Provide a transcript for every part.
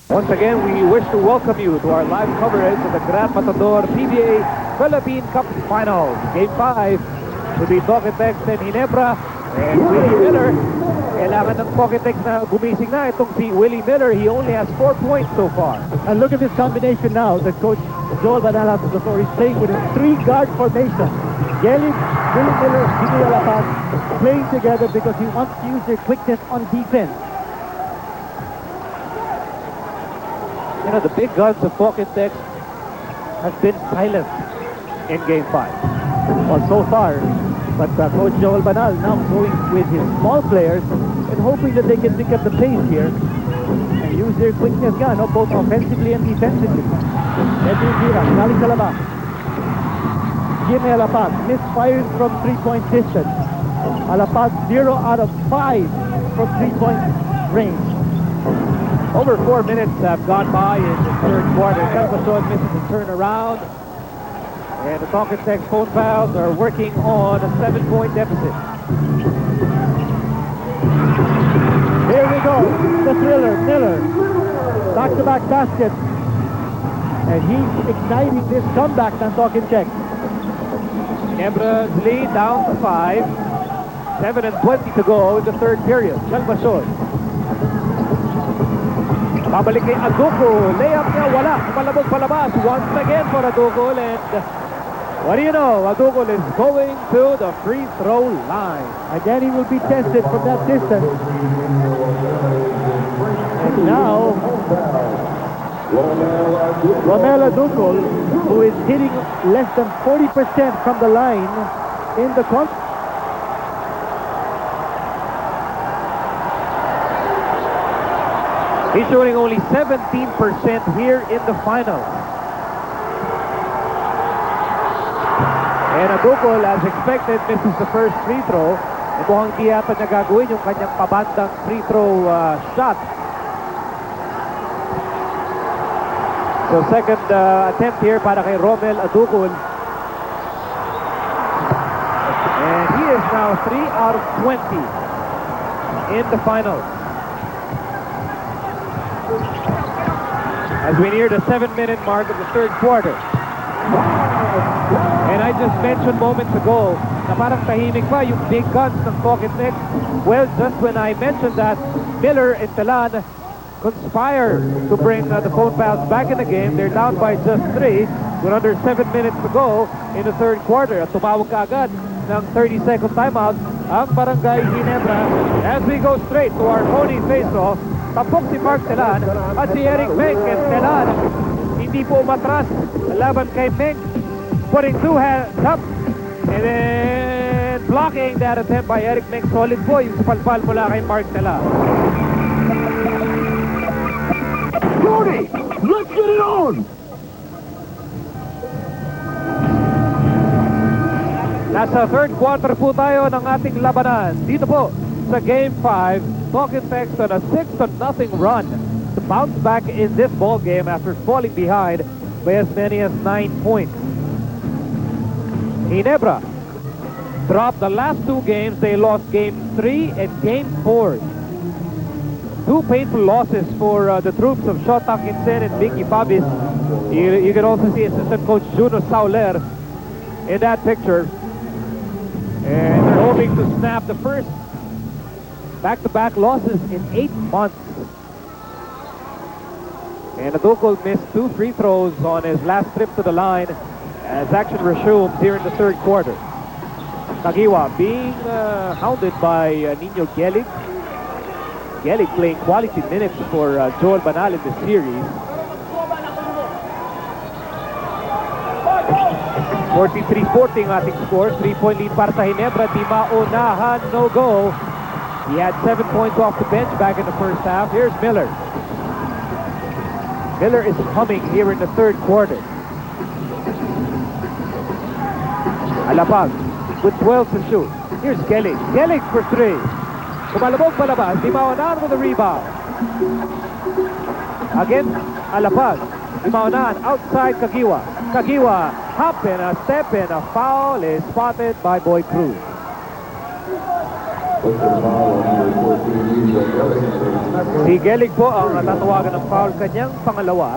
Once again, we wish to welcome you to our live coverage of the Grand Matador Pba Philippine Cup Finals. Game 5 to be Poketex and Ginebra and Willie Miller. Kailangan ng Poketex na gumising na itong si Willie Miller. He only has 4 points so far. And look at this combination now that Coach Joel Banalas is playing with a 3-guard formation. Gelig, Willie Miller, Jimmy Alapag playing together because he wants to use their quickness on defense. You know, the big guns of Poketex has been silent in Game 5. Well, so far. But Coach Joel Banal now going with his small players and hoping that they can pick up the pace here and use their quickness gun, both offensively and defensively. Edwin Gira, galing sa labas. Jimmy Alapag, misfiring from 3-point distance. Alapag 0 out of 5 from 3-point range. Over 4 minutes have gone by in the third quarter. Calvason misses a turnaround. And the Poketex phone fouls are working on a 7-point deficit. Here we go. The thriller, Miller. Back-to-back baskets. And he's igniting this comeback ng Poketex. Ginebra's lead down to 5. 7:20 to go in the third period. Calvason. Babalik kay Aduco. Layup niya, wala. Malabog palabas. Once again for Aduco. And what do you know? Aduco is going to the free throw line. Again, he will be tested from that distance. And now, Romel Aduco, who is hitting less than 40% from the line in the contest. He's shooting only 17% here in the finals. And Aduco, as expected, misses the first free throw. Mukhang di yata niya gagawin yung kanyang pabandang free throw shot. So second attempt here para kay Romel Aduco. And he is now 3 out of 20 in the finals. As we near the 7-minute mark of the third quarter. And I just mentioned moments ago na parang tahimik pa yung big guns ng Poketex. Well, just when I mentioned that, Miller and Telan conspire to bring the phone fouls back in the game. They're down by just 3 with under 7 minutes to go in the third quarter. At tumawag kaagad ng 30-second timeout ang Barangay Ginebra. As we go straight to our phony face-off, tapok si Mark Telan at si Eric Meng. And Telan hindi po umatras laban kay Meng, putting 2 hands up and then blocking that attempt by Eric Meng. Solid po yung palpal mula kay Mark Telan. Jordy, let's get it on! Nasa third quarter po tayo ng ating labanan. Dito po sa Game 5, Poketex on a 6-0 run to bounce back in this ball game after falling behind by as many as 9 points. Ginebra dropped the last 2 games. They lost Game 3 and Game 4. 2 painful losses for the troops of Shota Kinsen and Vicky Fabis. You can also see assistant coach Juno Sauler in that picture. And they're hoping to snap the first back-to-back losses in 8 months. And Aduco missed 2 free throws on his last trip to the line as action resumes here in the third quarter. Kagiwa being hounded by Nino Gelig. Gelig playing quality minutes for Joel Banal in this series. 43-40 ang ating score. 3-point lead para sa Ginebra. Di maunahan, no go. He had 7 points off the bench back in the first half. Here's Miller. Miller is humming here in the third quarter. Alapag with 12 to shoot. Here's Gelig. Gelig for 3. Kumalabog palabas. Di maunahan with the rebound. Again, Alapag. Di maunahan outside Kagiwa. Kagiwa, hop and a step and a foul is spotted by Boy Cruz. Si Gelig po ang tatawagan ng foul, kanyang pangalawa.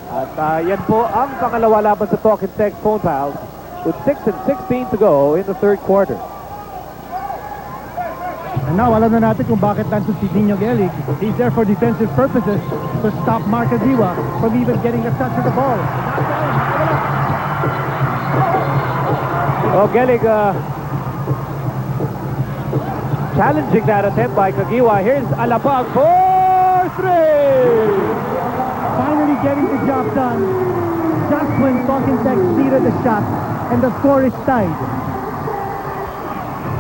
At yan po ang pangalawa laban sa Talk and Text phone fouls with 6 and 16 to go in the third quarter. And now, alam na natin kung bakit nandun si Nino Gelig. He's there for defensive purposes to stop Mark Agiwa from even getting a touch of the ball. Oh, Gelig challenging that attempt by Kagiwa. Here's Alapag for three! Finally getting the job done just when Talking Text needed the shot, and the score is tied.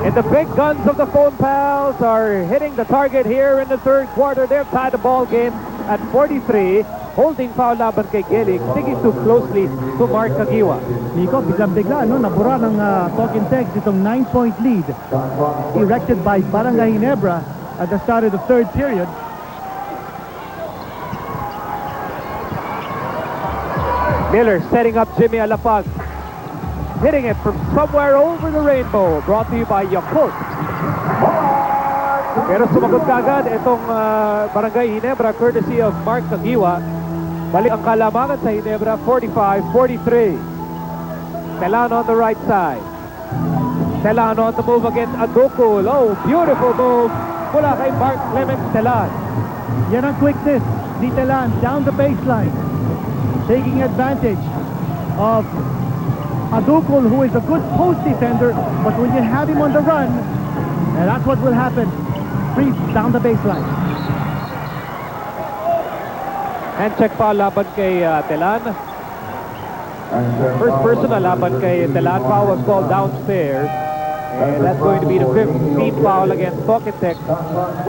And the big guns of the phone pals are hitting the target here in the third quarter. They've tied the ball game at 43. Holding foul laban kay Gelig, sticking too closely to Mark Kagiwa. Nico, biglang-bigla, no? Nabura ng Talking Text itong 9-point lead erected by Barangay Ginebra at the start of the third period. Miller setting up Jimmy Alapag. Hitting it from somewhere over the rainbow. Brought to you by Yakult. Pero sumagot kagad itong Barangay Ginebra courtesy of Mark Kagiwa. Balik ang kalamangan sa Ginebra, 45-43. Telano on the right side. Telano on the move against Adukul. Oh, beautiful move mula kay Mark Clement Telan. Yan ang quickness ni Telan down the baseline, taking advantage of Adukul, who is a good post defender, but when you have him on the run, and that's what will happen. Freeze down the baseline. Hand check foul laban kay Telan. First personal laban kay Telan. Foul was called downstairs. And that's going to be the 15th foul against Talking-Text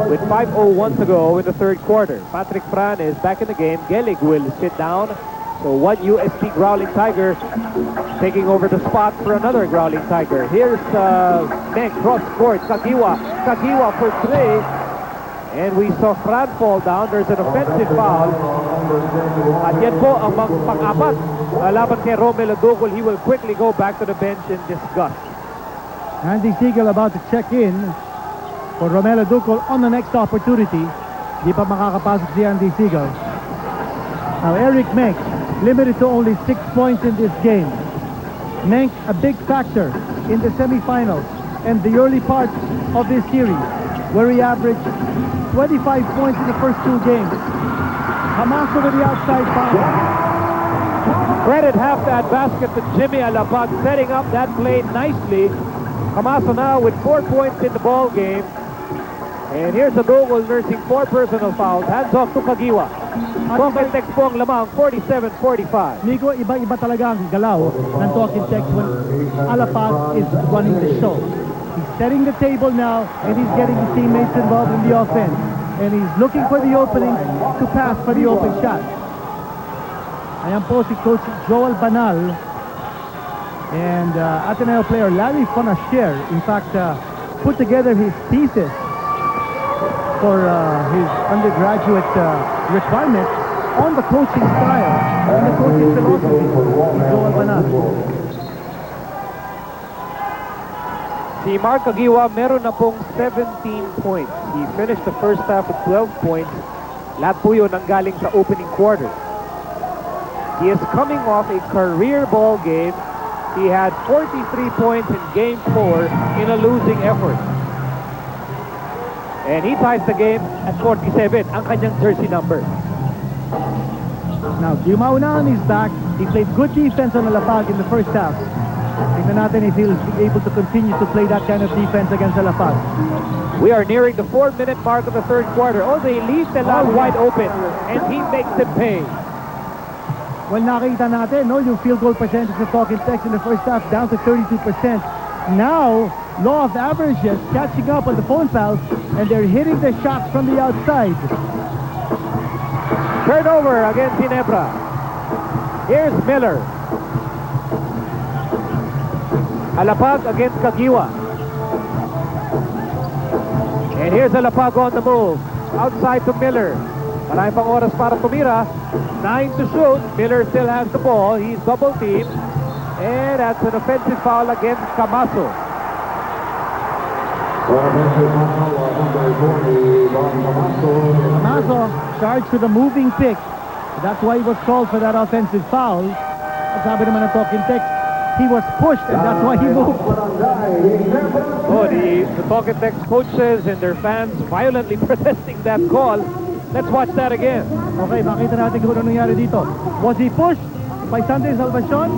with 5:01 to go in the third quarter. Patrick Fran is back in the game. Gelig will sit down. So one UST Growling Tiger taking over the spot for another Growling Tiger. Here's Meg cross court. Kagiwa for three. And we saw Fran fall down. There's an offensive foul. At yan po ang pang-apat. Laban kay Romel Adukul. He will quickly go back to the bench in disgust. Andy Siegel about to check in for Romel Adukul on the next opportunity. Di pa makakapasok si Andy Siegel. Now Eric Menk limited to only 6 points in this game. Menk a big factor in the semifinals and the early part of this series, where he averaged 25 points in the first two games. Hamaso with the outside foul. Credit half that basket to Jimmy Alapag, setting up that play nicely. Hamaso now with 4 points in the ball game. And here's Adukul nursing 4 personal fouls. Hands off to Kagiwa. Talking-Text po ang lamang, 47-45. Nico, iba-iba talaga ang galaw ng Talking-Text when Alapag is running the show. He's setting the table now, and he's getting his teammates involved in the offense. And he's looking for the opening to pass for the open shot. Ayan po si Coach Joel Banal and Ateneo player Larry Fonasher, in fact, put together his thesis for his undergraduate requirements on the coaching style and the coaching philosophy of Joel Banal. Si Mark Kagiwa meron na pong 17 points. He finished the first half with 12 points. Lahat po yun ang galing sa opening quarter. He is coming off a career ball game. He had 43 points in Game 4 in a losing effort. And he ties the game at 47, ang kanyang jersey number. Now, Gimaunan is back. He played good defense on Alapag in the first half. Tingnan natin if he'll be able to continue to play that kind of defense against Alapag. We are nearing the 4-minute mark of the third quarter. Oh, they leave the line wide open, and he makes them pay. Well, nakita natin, no, yung field goal percentage of Talking-Text in the first half down to 32%. Now, law of averages catching up on the phone fouls, and they're hitting the shots from the outside. Turnover against Ginebra. Here's Miller. Alapag against Kagiwa. And here's Alapag on the move. Outside to Miller. Marami pang oras para tumira. 9 to shoot. Miller still has the ball. He's double teamed. And that's an offensive foul against Camaso. Camaso charged to the moving pick. That's why he was called for that offensive foul. At sabi naman ng talking text, he was pushed and that's why he moved. Oh, the Talking Text coaches and their fans violently protesting that call. Let's watch that again. Okay, makita natin kung ano nangyari dito. Was he pushed by Sunday Salvacion?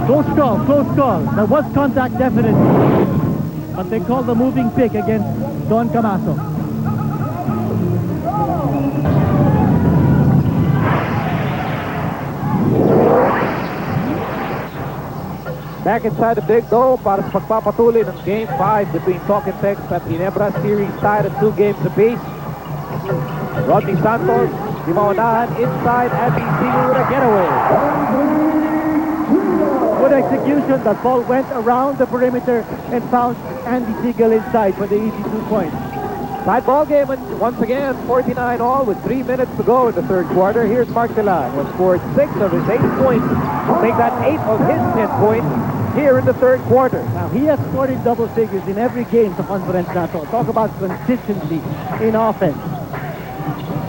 Close call, close call. There was contact definitely. But they called the moving pick against Don Camaso. Back inside the big dome para sa pagpapatuloy ng Game 5 between Talking Text at Ginebra. Series tied at 2 games apiece. Rodney Santos, di maunahan inside at Siegel with a getaway. Good execution. That ball went around the perimeter and found Andy Siegel inside for the easy 2 points. Tied ball game, and once again 49 all with 3 minutes to go in the third quarter. Here's Mark Telan, who scored 6 of his 8 points. Make that 8 of his 10 points here in the third quarter. Now, he has scored in double figures in every game sa conference nato. Talk about consistency in offense.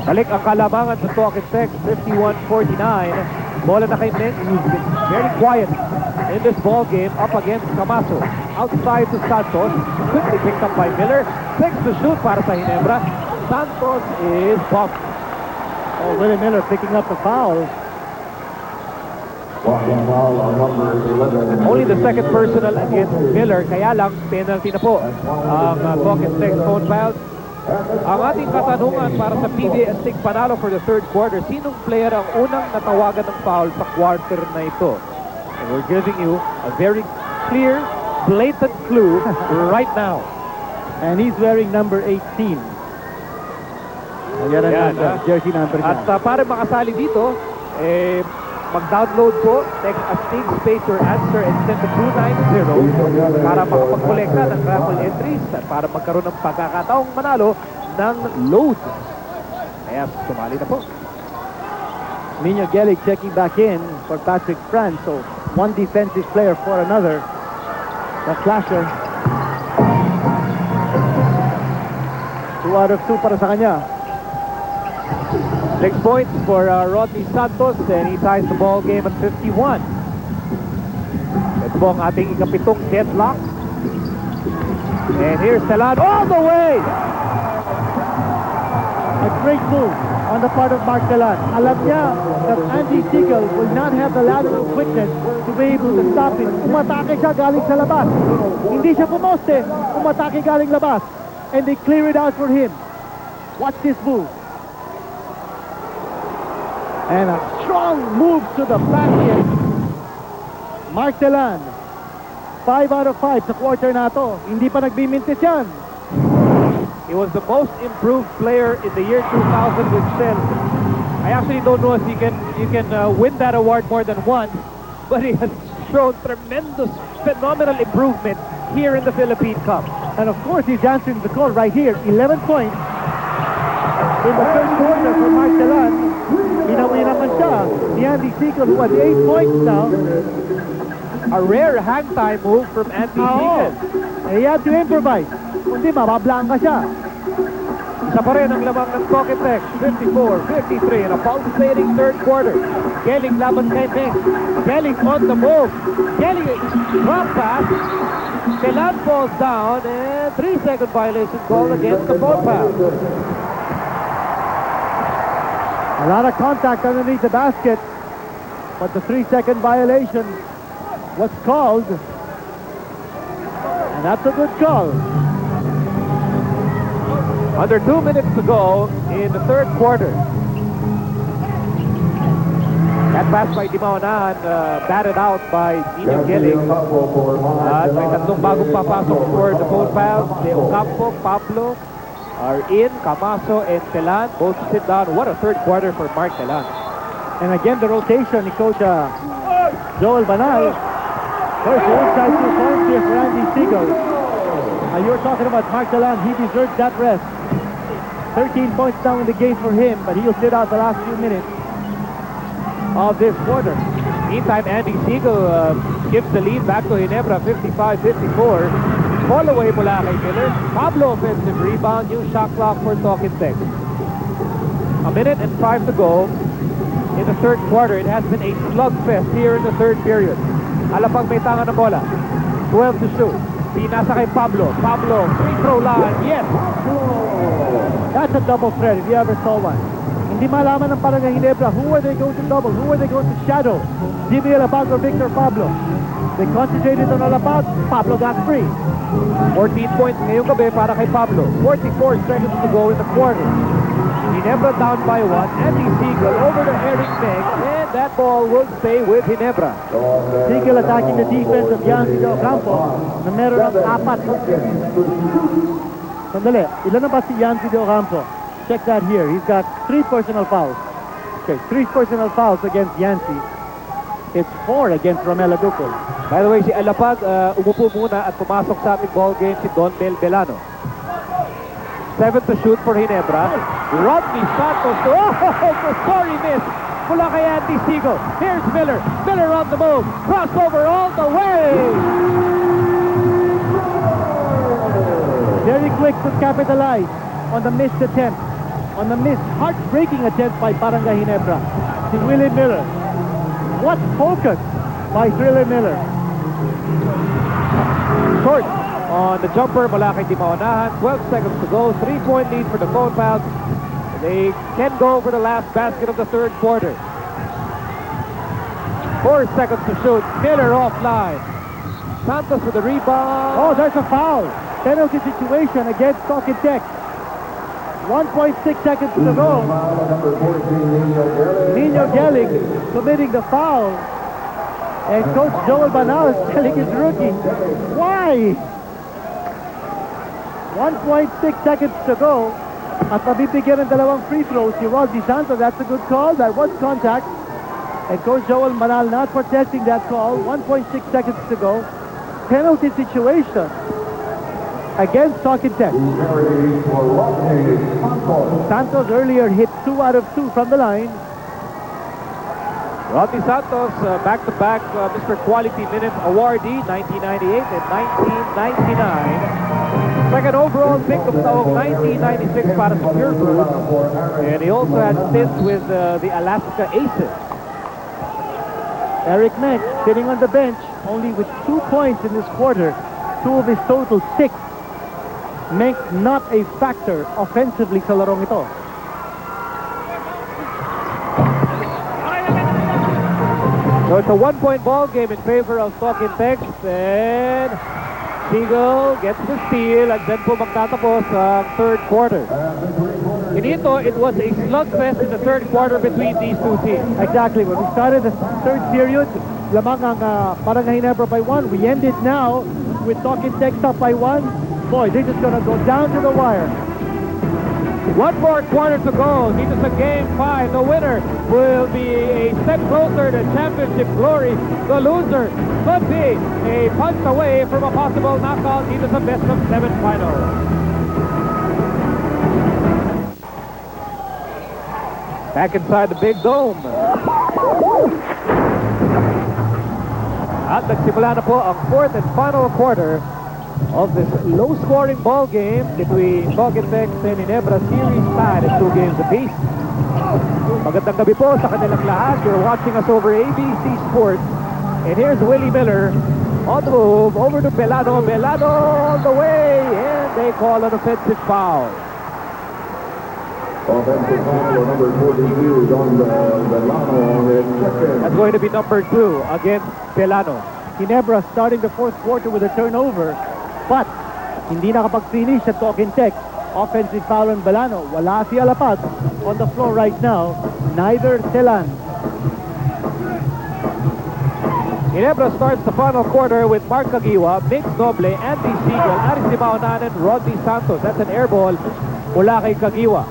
Balik ang kalamangan sa Talking Text, 51-49. Bola na kay Meng, who's been very quiet in this ball game up against Camaso. Outside to Santos, quickly picked up by Miller. 6 to shoot para sa Ginebra. Santos is bumped. Oh, Willie Miller picking up the foul. Only the second personal against Miller, kaya lang penalty na po ang Talking Text phone foul. Ang ating katanungan para sa PBA Astig Panalo for the third quarter, sinong player ang unang natawagan ng foul sa quarter na ito? And we're giving you a very clear, blatant clue right now. And he's wearing number 18. Ayan ang Yan, number, jersey number niya. At para makasali dito, mag-download po, text Astig space your answer and send to 290 para makapag-kolekta ng raffle entries at para magkaroon ng pagkakataong manalo ng load. Kaya sumali na po. Minyo Gelig checking back in for Patrick Franz. So, one defensive player for another. The flasher. 2 out of 2 para sa kanya. 6 points for Rodney Santos, and he ties the ball game at 51. Ito po ang ating ikapitong deadlock. And here's Telan all the way! A great move on the part of Mark Telan. Alam niya that Andy Siegel will not have the lateral quickness to be able to stop him. Umatake siya galing sa labas. Hindi siya pumoste. Umatake galing labas. And they clear it out for him. Watch this move. And a strong move to the basket. Mark Telan. 5 out of 5 sa quarter na to. Hindi pa nagbimintis yan. He was the most improved player in the year 2000 with Shell. I actually don't know if you can win that award more than once, but he has shown tremendous, phenomenal improvement here in the Philippine Cup. And of course, he's answering the call right here. 11 points in the third quarter for Mark Telan. Inawi naman siya ni Andy Siegel, who has 8 points now. A rare hang time move from Andy Siegel. He had to improvise. Kundi mabablanka siya. Isa pa rin ang lamang ng Talking Text, 54-53 in a pulsating third quarter. Gelig laban kay Meng. Gelig on the move. Gelig drop pass. Telan falls down and 3-second violation called against the ball foul. A lot of contact underneath the basket, but the 3-second violation was called, and that's a good call. Under 2 minutes to go in the third quarter. That pass by Dimaunahan, batted out by Nino Gelig. At may tatlong bagong papasok for the phone fouls. De Ocampo, Pablo are in. Camaso and Telan both sit down. What a third quarter for Mark Telan. And again, the rotation ni Coach Joel Banal. First, the inside 2 points here for Andy Siegel. You're talking about Mark Telan. He deserves that rest. 13 points down in the game for him, but he'll sit out the last few minutes of this quarter. Meantime, Andy Siegel gives the lead back to Ginebra, 55-54. Ball away mula kay Miller. Pablo offensive rebound, new shot clock for Talking Tech. A minute and 5 to go in the third quarter. It has been a slugfest here in the third period. Alapag may tanga ng bola. 12 to shoot. Pinasa kay Pablo. Pablo, free throw line. Yes! That's a double threat if you ever saw one. Hindi malaman ng Barangay Ginebra who are they going to double, who are they going to shadow. Jimmy Alapag or Victor Pablo. They concentrated on Alapag. Pablo got free. 14 points ngayong gabi para kay Pablo. 44 seconds to go in the quarter. Ginebra down by 1. Andy Siegel over to Eric Meg, and that ball will stay with Ginebra. Siegel attacking the defense of Yancy Del Campo na meron ng 4. Sandali, ilan na ba si Yancy Del Campo? Check that here. He's got 3 personal fouls. Okay, 3 personal fouls against Yancy. It's 4 against Romela Ducol. By the way, si Alapag umupo muna at pumasok sa ating ball game si Don Belano. 7 to shoot for Ginebra. Rodney Santos. Oh, sorry miss. Mula kay Andy Siegel. Here's Miller. Miller on the move. Crossover all the way. Very quick to capitalize on the missed attempt. On the missed, heartbreaking attempt by Barangay Ginebra. Si Willie Miller. What focus by Thriller Miller. Short on the jumper mula kay Dimaunahan. 12 seconds to go. 3-point lead for the Phone Pals. They can go for the last basket of the third quarter. 4 seconds to shoot. Miller offline. Santos with the rebound. Oh, there's a foul. Penalty situation against Talking Tech. 1.6 seconds to go. Nino Gelling committing the foul. And Coach Joel Banal is telling his rookie, why? 1.6 seconds to go. At mabibigyan ng dalawang free throws si Rodney Santos. That's a good call. That was contact. And Coach Joel Banal not protesting that call. 1.6 seconds to go. Penalty situation against Talking Tech. Santos earlier hit 2 out of 2 from the line. Rodney Santos, back-to-back Mr. Quality Minutes awardee, 1998 and 1999. Second overall pick of taong 1996 para sa Pure Group. And he also had stints with the Alaska Aces. Eric Meck sitting on the bench, only with 2 points in this quarter. 2 of his total 6. Meck not a factor offensively sa larong ito. So it's a 1-point ball game in favor of Talking Tech. And Siegel gets the steal at then po magtatapos ang third quarter. Inito, it was a slugfest in the third quarter between these two teams. Exactly. When we started the third period, lamang ang Barangay Ginebra by 1. We ended now with Talking Tech up by 1. Boy, they're just gonna go down to the wire. One more quarter to go. Dito sa Game 5, the winner will be a step closer to championship glory. The loser could be a punch away from a possible knockout dito sa best of 7 final. Back inside the big dome. At nagsimula na po ang fourth and final quarter of this low-scoring ball game between Talking Tech and Ginebra, series tied at 2 games apiece. Magandang gabi po sa kanilang lahat. You're watching us over ABC Sports. And here's Willie Miller on the move over to Belano. Belano on the way, and they call an offensive foul. Offensive foul number 42 on Belano. That's going to be number 2 against Belano. Ginebra starting the fourth quarter with a turnover, but hindi nakapag-finish at Talking Tech. Offensive foul on Belano. Wala si Alapag on the floor right now. Neither Telan. Ginebra starts the final quarter with Mark Caguiwa, Mix Noble, Andy Siegel, Aris Dimaunahan, and Rodney Santos. That's an air ball mula kay Caguiwa.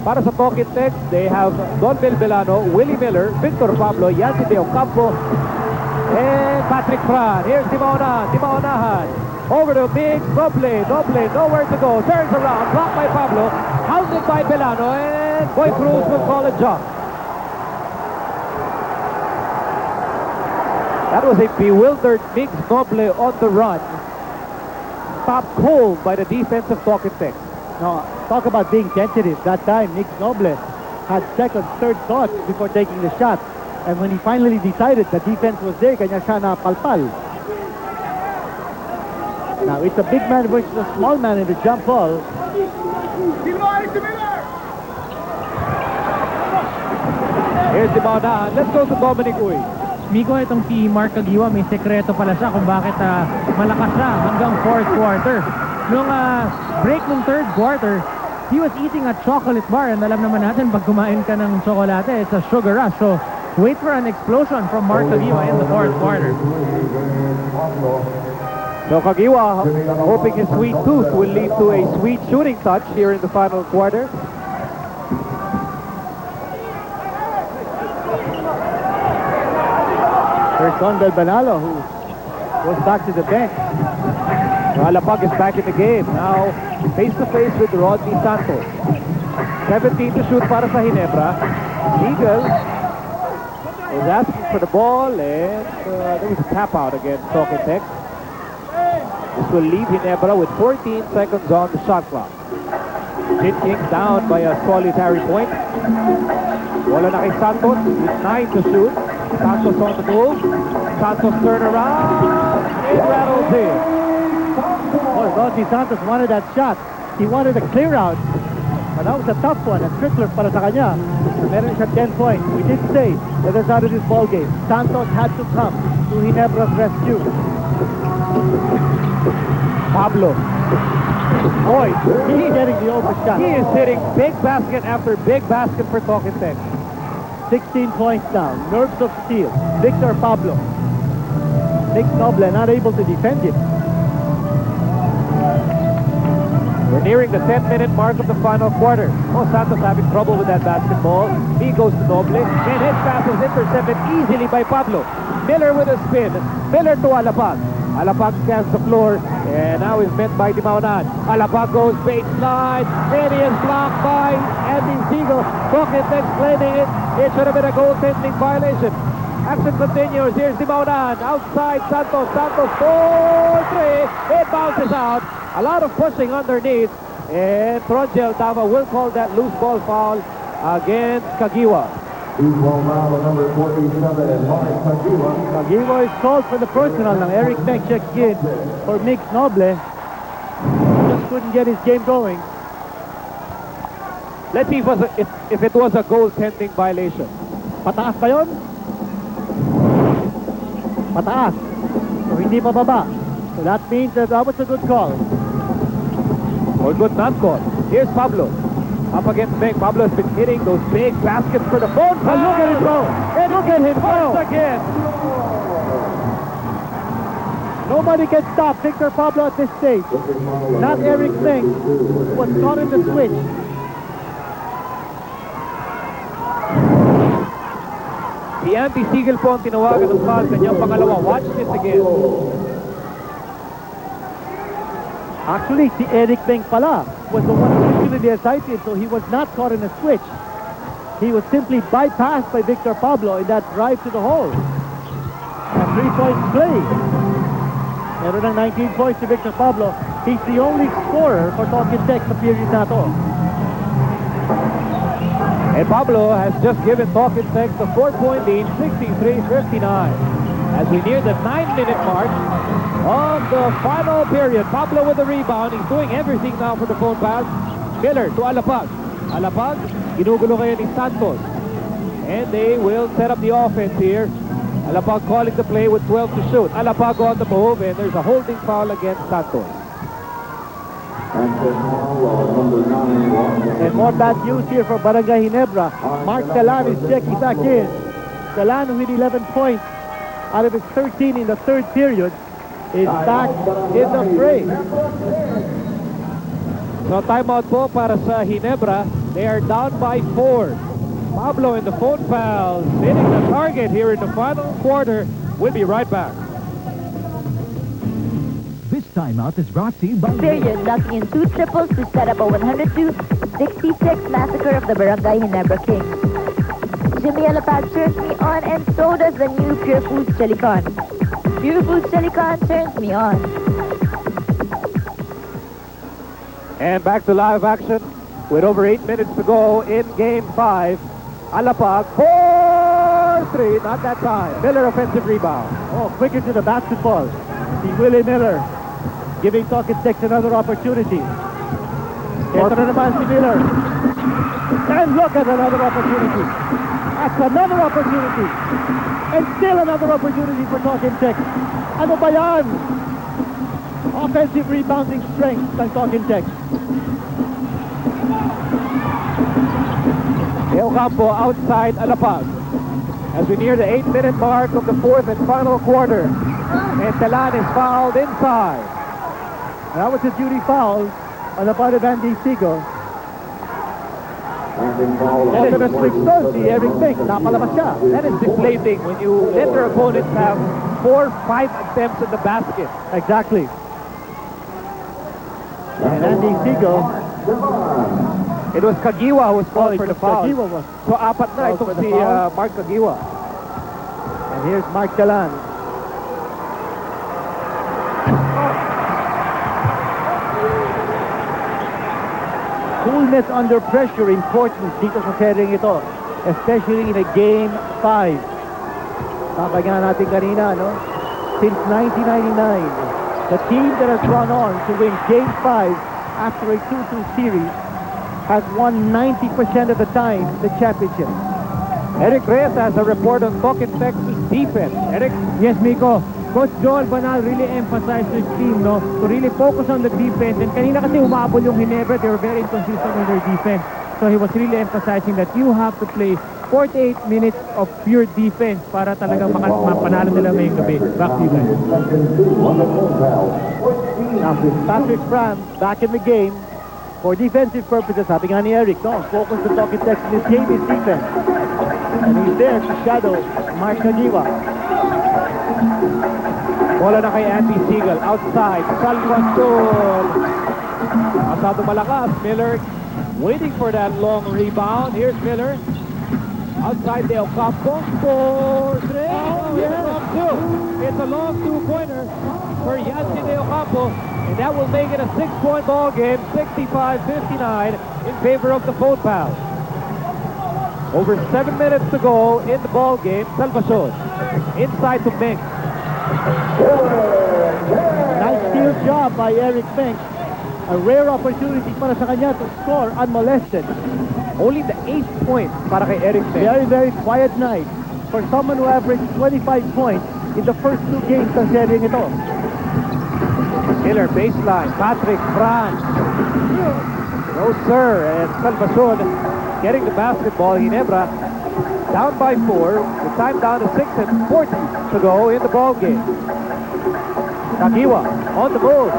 Para sa Talking Tech, they have Don Belano, Willie Miller, Victor Pablo, Yancy De Ocampo, and Patrick Fran. Here's Dimaunahan. Over to Biggs, Noble, nowhere to go. Turns around, blocked by Pablo, hounded by Belano, and Boy Cruz will call a jump. That was a bewildered Migs Noble on the run. Stopped cold by the defense of Talk-N-Text. No, talk about being tentative. That time, Nick Noble had second, third thoughts before taking the shot. And when he finally decided the defense was there, kanya siya napalpal. Now, it's a big man versus a small man in the jump ball. Here's the Maunahan. Let's go to Dominic Uy. Miko, itong si Mark Kagiwa, may sekreto pala siya kung bakit malakas siya hanggang fourth quarter. Nung break ng third quarter, he was eating a chocolate bar, and alam naman natin, pag kumain ka ng tsokolate, it's a sugar rush. So, wait for an explosion from Mark Kagiwa in the fourth quarter. So Kagiwa, hoping his sweet tooth will lead to a sweet shooting touch here in the final quarter. There's Don Belbanalo, who goes back to the bench. Alapag is back in the game. Now, face-to-face with Rodney Santos. 17 to shoot para sa Ginebra. Eagle is asking for the ball, and there was a tap out against Talk-N-Text. This will leave Ginebra with 14 seconds on the shot clock. Jin King down by a solitary point. Wala na kay Santos with 9 to shoot. Santos on the move. Santos turn around. It rattles in. Oh, Rodney Santos wanted that shot. He wanted a clear out. But that was a tough one. A trickler para sa kanya. Meron siya 10 points. We did say that that's out of this ball game. Santos had to come to Ginebra's rescue. Pablo. Boy, He's getting the open shot. he is hitting big basket after big basket for Talk-N-Text. 16 points now. Nerves of steel. Victor Pablo. Nick Noble not able to defend him. We're nearing the 10-minute mark of the final quarter. Oh, Santos having trouble with that basketball. He goes to Noble, and his pass is intercepted easily by Pablo. Miller with a spin. Miller to Alapag. Alapag scans the floor, and now is met by Dimaunan. Alapag goes baseline, and he is blocked by Andy Siegel. Talk-N-Text claiming it. It should have been a goaltending violation. Action continues. Here's Dimaunan. Outside Santos. Santos 4-3. It bounces out. A lot of pushing underneath. And Trongel Dava will call that loose ball foul against Kagiwa. Loose ball foul number 47 and Mark Kagiwa. Kagiwa is called for the personal ng Eric Beck checks in for Mix Noble. Just couldn't get his game going. Let's see if it was a goaltending violation. Pataas pa yun? Pataas. So hindi pa baba. So that means that was a good call. Or good not call. Here's Pablo. Up against Beck. Pablo has been hitting those big baskets for the phone. And look at him go. And look at him go. Again. Nobody can stop Victor Pablo at this stage. Not Eric Singh, who was caught in the switch. Si Andy Siegel po ang tinawagan ng foul. Kanyang pangalawa. Watch this again. Actually, si Eric Beng pala was the one originally decided, so he was not caught in a switch. He was simply bypassed by Victor Pablo in that drive to the hole. A 3-point play. Meron ng 19 points si Victor Pablo. He's the only scorer for Talk-N-Text sa period na to. And Pablo has just given Talk-N-Text a 4-point lead, 63-59. As we near the 9-minute mark of the final period, Pablo with the rebound. He's doing everything now for the phone pass. Miller to Alapag. Alapag, ginugulo kayo ni Santos. And they will set up the offense here. Alapag calling the play with 12 to shoot. Alapag on the move, and there's a holding foul against Santos. And more bad news here for Barangay Ginebra. Mark Talan is checking back in. Talan with 11 points out of his 13 in the third period is back in the fray. So timeout po para sa Ginebra. They are down by 4. Pablo in the phone foul, hitting the target here in the final quarter. We'll be right back. This timeout is brought to you by Period, locking in 2 triples to set up a 102-66 massacre of the Barangay Ginebra Kings. Jimmy Alapag cheers me on, and so does the new Pure Foods Chili Con. beautiful silicone turns me on. And back to live action with over 8 minutes to go in Game 5. Alapag, 4-3, not that time. Miller offensive rebound. Oh, quicker to the basketball. See Willie Miller giving Talking Tex another opportunity. Ito na naman si Miller. And look at another opportunity. That's another opportunity. And still another opportunity for Talking Tex. Ano ba yan? Offensive rebounding strength ng Talking Tex. Ocampo outside Alapag. As we near the 8-minute mark of the fourth and final quarter. And Talan is fouled inside. That was a duty foul on the part of Andy Siegel. Ito na switch to si Eric Fink. Napalabas siya. That is deflating when you let your opponents have 4-5 attempts at the basket. Exactly. And Andy Siegel. It was Kagiwa who was called for the foul. Kagiwa was. So apat na Called itong for the si foul. Mark Kagiwa. And here's Mark Talan. Coolness under pressure, important dito sa sering ito. Especially in a Game 5. Sabi nga natin kanina, no? Since 1999, the team that has gone on to win Game 5 after a 2-2 series has won 90% of the time the championship. Eric Reyes has a report on Talking Texas defense. Eric? Yes, Miko. Coach Joel Banal really emphasized his team, no, to really focus on the defense. And kanina kasi umabol yung Ginebra, they were very inconsistent in their defense. So he was really emphasizing that you have to play 48 minutes of pure defense para talagang mapanalo nila ngayong gabi. Back to you guys. Now, Patrick Fram back in the game for defensive purposes. Sabi nga ni Eric, no, focus the Talking Tex in this game is defense. And he's there to shadow Mark Kagiwa. Bola na kay Andy Siegel. Outside. Salvatore. Asado malakas. Miller waiting for that long rebound. Here's Miller. Outside de Ocampo. 4-3. Oh, yeah. It's a long two-pointer for Yancy de Ocampo. And that will make it a 6-point ball game. 65-59 in favor of the Philippines. Over 7 minutes to go in the ball game. Salvacion inside to Mink. Nice steal job by Eric Fink. A rare opportunity para sa kanya to score unmolested. Only the 8th point para kay Eric Mink. Very, very quiet night for someone who averaged 25 points in the first 2 games ng seryeng ito. Miller baseline. Patrick Franz. No sir. And Salvacion getting the basketball. Ginebra down by 4. The time down to 6 and 40 to go in the ball game. Kagiwa on the move.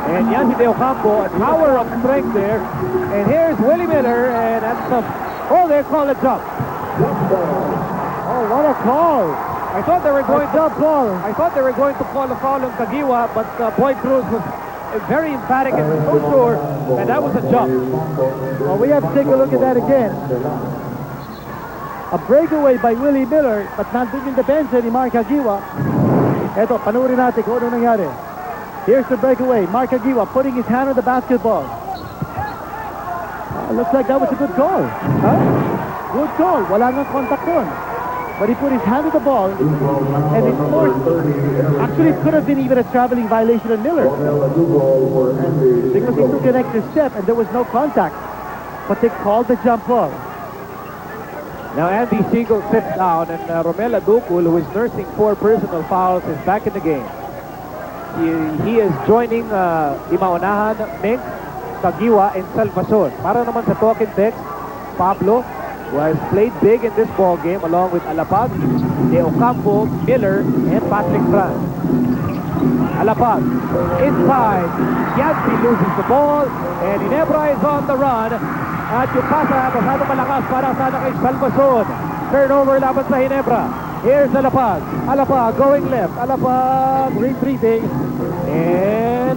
And Yancy de Ocampo, a tower of strength there. And here's Willie Miller, and that's a... Oh, they call a jump. Oh, what a call! I thought they were going to... ball. I thought they were going to call a foul on Kagiwa, but Boyd Cruz was very emphatic and so sure that that was a jump. Well, we have to take a look at that again. A breakaway by Willie Miller, but nandun yung depensa ni Mark Kagiwa. Eto, panurin natin kung ano nangyari. Here's the breakaway. Mark Kagiwa putting his hand on the basketball. Looks like that was a good call. Huh? Good call. Wala nang contact doon. But he put his hand on the ball, and it forced... Actually, it could have been even a traveling violation on Miller. Because he took an extra step, and there was no contact. But they called the jump ball. Now Andy Siegel sits down, and Romela Dukul, who is nursing 4 personal fouls, is back in the game. He is joining Imaunahan, Mink, Kagiwa, and Salvacion. Para naman sa Talking Tex, Pablo, who has played big in this ball game, along with Alapag, De Ocampo, Miller, and Patrick Franz. Alapag inside. Yancy loses the ball, and Ginebra is on the run. At yung pasa, pasado malakas para sana kay Salvacion. Turnover laban sa Ginebra. Here's Alapag. Alapag going left. Alapag retreating. And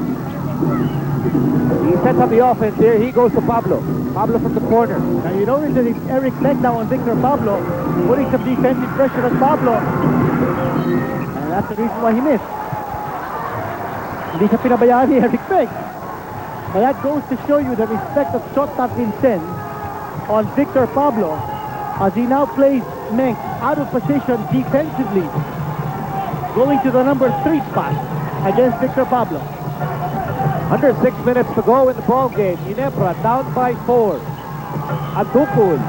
he sets up the offense here. He goes to Pablo. Pablo from the corner. Now you notice that Eric Fleck now on Victor Pablo, putting some defensive pressure on Pablo. And that's the reason why he missed. Hindi siya pinabayaan ni Eric Meg. But that goes to show you the respect of shortstop Vincent on Victor Pablo as he now plays Menk out of position defensively, going to the number 3 spot against Victor Pablo. Under 6 minutes to go in the ball game. Ginebra down by 4. Adukul.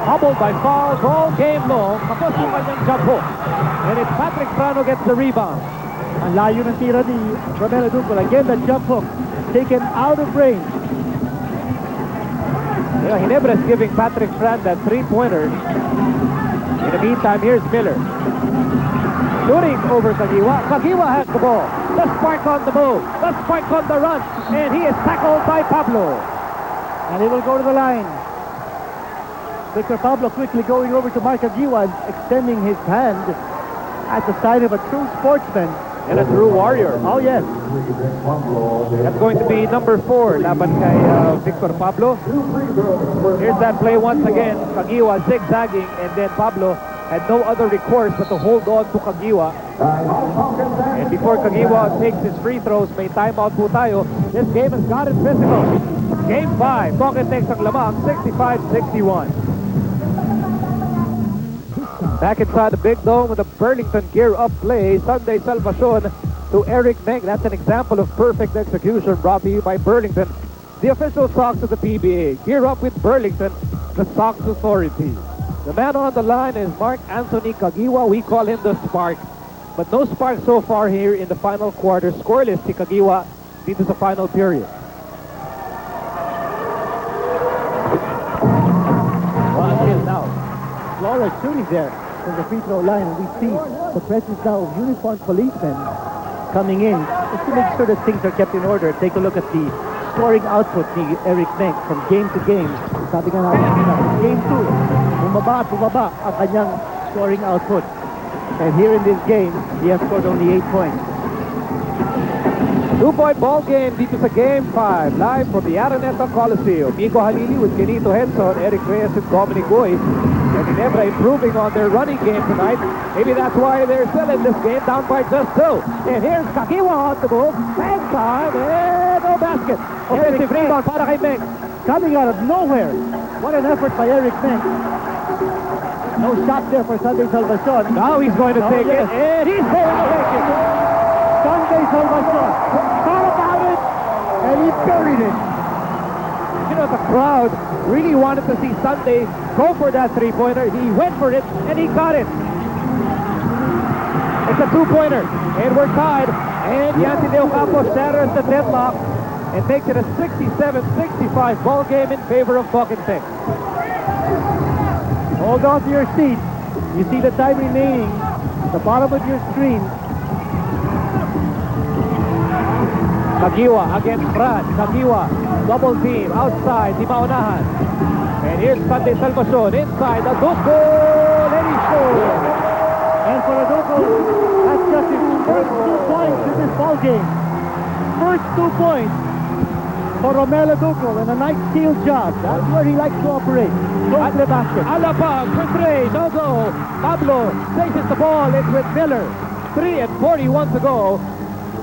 Hobbled by foul. Ball game long. Tapos yung kanyang jump hook. And it's Patrick Frano gets the rebound. Ang layo ng tira ni Romel Adukul. Again, the jump hook taken out of range. Yeah, Ginebra is giving Patrick Fran that 3-pointer. In the meantime, here's Miller. Shooting over Kagiwa. Kagiwa has the ball. The spark on the move. The spark on the run. And he is tackled by Pablo. And he will go to the line. Victor Pablo quickly going over to Mark Agiwa and extending his hand at the sign of a true sportsman. And a true warrior. Oh, yes. That's going to be number 4, laban kay Victor Pablo. Here's that play once again. Kagiwa zigzagging, and then Pablo had no other recourse but to hold on to Kagiwa. And before Kagiwa takes his free throws, may timeout po tayo. This game has gotten physical. Game 5, Pocket Next ang lamang, 65-61. Back inside the big dome with a Burlington gear-up play. Sunday Salvacion to Eric Meng. That's an example of perfect execution brought to you by Burlington, the official socks of the PBA. Gear up with Burlington, the socks authority. The man on the line is Mark Anthony Kagiwa. We call him the Spark. But no spark so far here in the final quarter. Scoreless si Kagiwa dito sa final period. Well, until now, Flores shooting there from the free throw line, and we see the presence now of uniformed policemen coming in just to make sure that things are kept in order. Take a look at the scoring output ni Eric Menk from game to game. Sabi nga natin, game 2, bumaba at bumaba ang kanyang scoring output. And here in this game, he has scored only 8 points. 2-point ball game dito sa Game 5. Live from the Araneta Coliseum. Miko Halili with Kenito Henson, Eric Reyes and Dominic Goy. And Ginebra improving on their running game tonight. Maybe that's why they're still in this game, down by just 2. And here's Kagiwa on the move. Bang time, and no basket. Offensive rebound para kay Meng. Coming out of nowhere. What an effort by Eric Menk. No shot there for Sunday Salvacion. Now he's going to take it, and he's going to take it. Sunday Salvacion thought about it, and he buried it. You know, the crowd really wanted to see Sunday go for that 3-pointer. He went for it, and he got it. It's a 2-pointer, and we're tied. And Yancy De Ocampo shatters the deadlock and makes it a 67-65 ball game in favor of Pocket Next. Hold on to your seat. You see the time remaining. The bottom of your screen. Kagiwa against Brad. Kagiwa, double team, outside, di maunahan. And here's Sunday Salvacion, inside, Adukul, and he scores. And for Adukul, that's just his first 2 points in this ball game. First 2 points for Romel Adukul, and a nice steal job. That's where he likes to operate. Go to the basket. Alapag for 3, no go. Pablo places the ball, it's with Miller. 3:41 to go.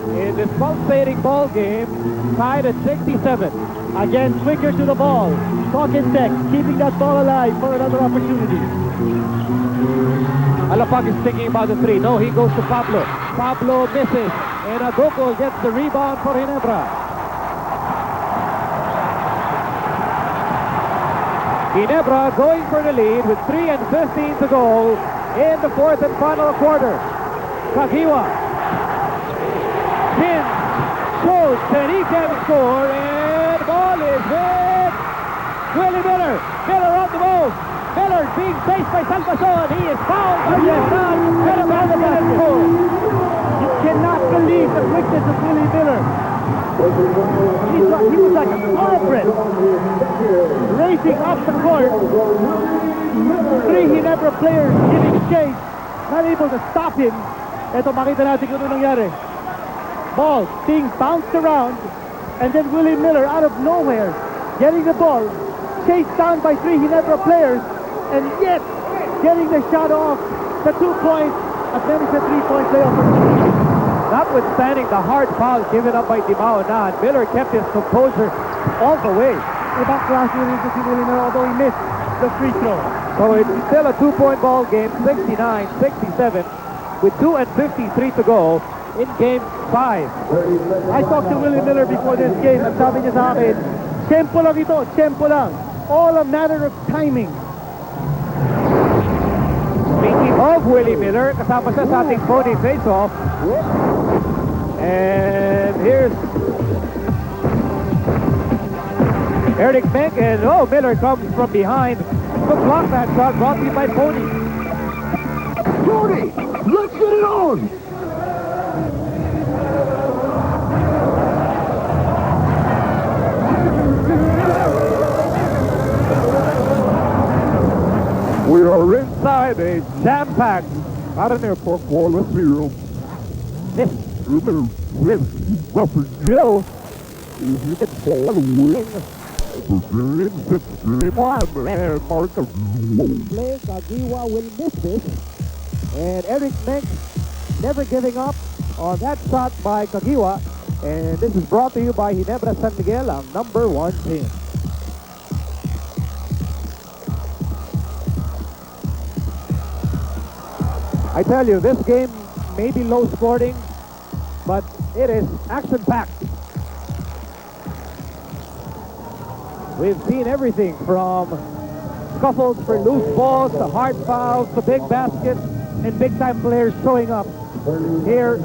In this pulsating ball game, tied at 67. Again, quicker to the ball. Pocket Next, keeping that ball alive for another opportunity. Alapag is thinking about the 3. No, he goes to Pablo. Pablo misses, and Adukul gets the rebound for Ginebra. Ginebra going for the lead with 3:15 to go in the 4th and final quarter. Kagiwa pins, shoots, and he can score, and the ball is with Willie Miller. Miller on the move. Miller being faced by Salvacion. He is fouled by Vietnam. Miller on the basket. You cannot believe the quickness of Willie Miller. He was like a culprit, racing up the court. 3 Ginebra players giving chase, not able to stop him. Ito, makita natin kung ano nangyari. Ball being bounced around, and then Willie Miller out of nowhere getting the ball, chased down by 3 Ginebra players, and yet getting the shot off, the 2 points, At then it's a 3-point play opportunity. Notwithstanding the hard foul given up by Dimao na, Miller kept his composure all the way. Ibang klase rin ito si Willie Miller, although he missed the free throw. So it's still a 2-point ball game, 69-67, with 2:53 to go in game 5. I talked to Willie Miller before this game at sabi niya sa akin, tempo lang ito, tempo lang. All a matter of timing. Speaking of Willie Miller, kasama siya sa ating pony face-off. And here's Eric Beck, and Miller comes from behind to block that shot, brought to you by Pony. Jordy, let's get it on! We are inside a jam-packed, not an airport wall with zero. This drill, you can fall wing. Play, Kagiwa will miss this. And Eric Menk never giving up on that shot by Kagiwa. And this is brought to you by Ginebra San Miguel, ang number 1 team. I tell you, this game may be low scoring, but it is action-packed. We've seen everything from scuffles for loose balls to hard fouls to big baskets and big-time players showing up here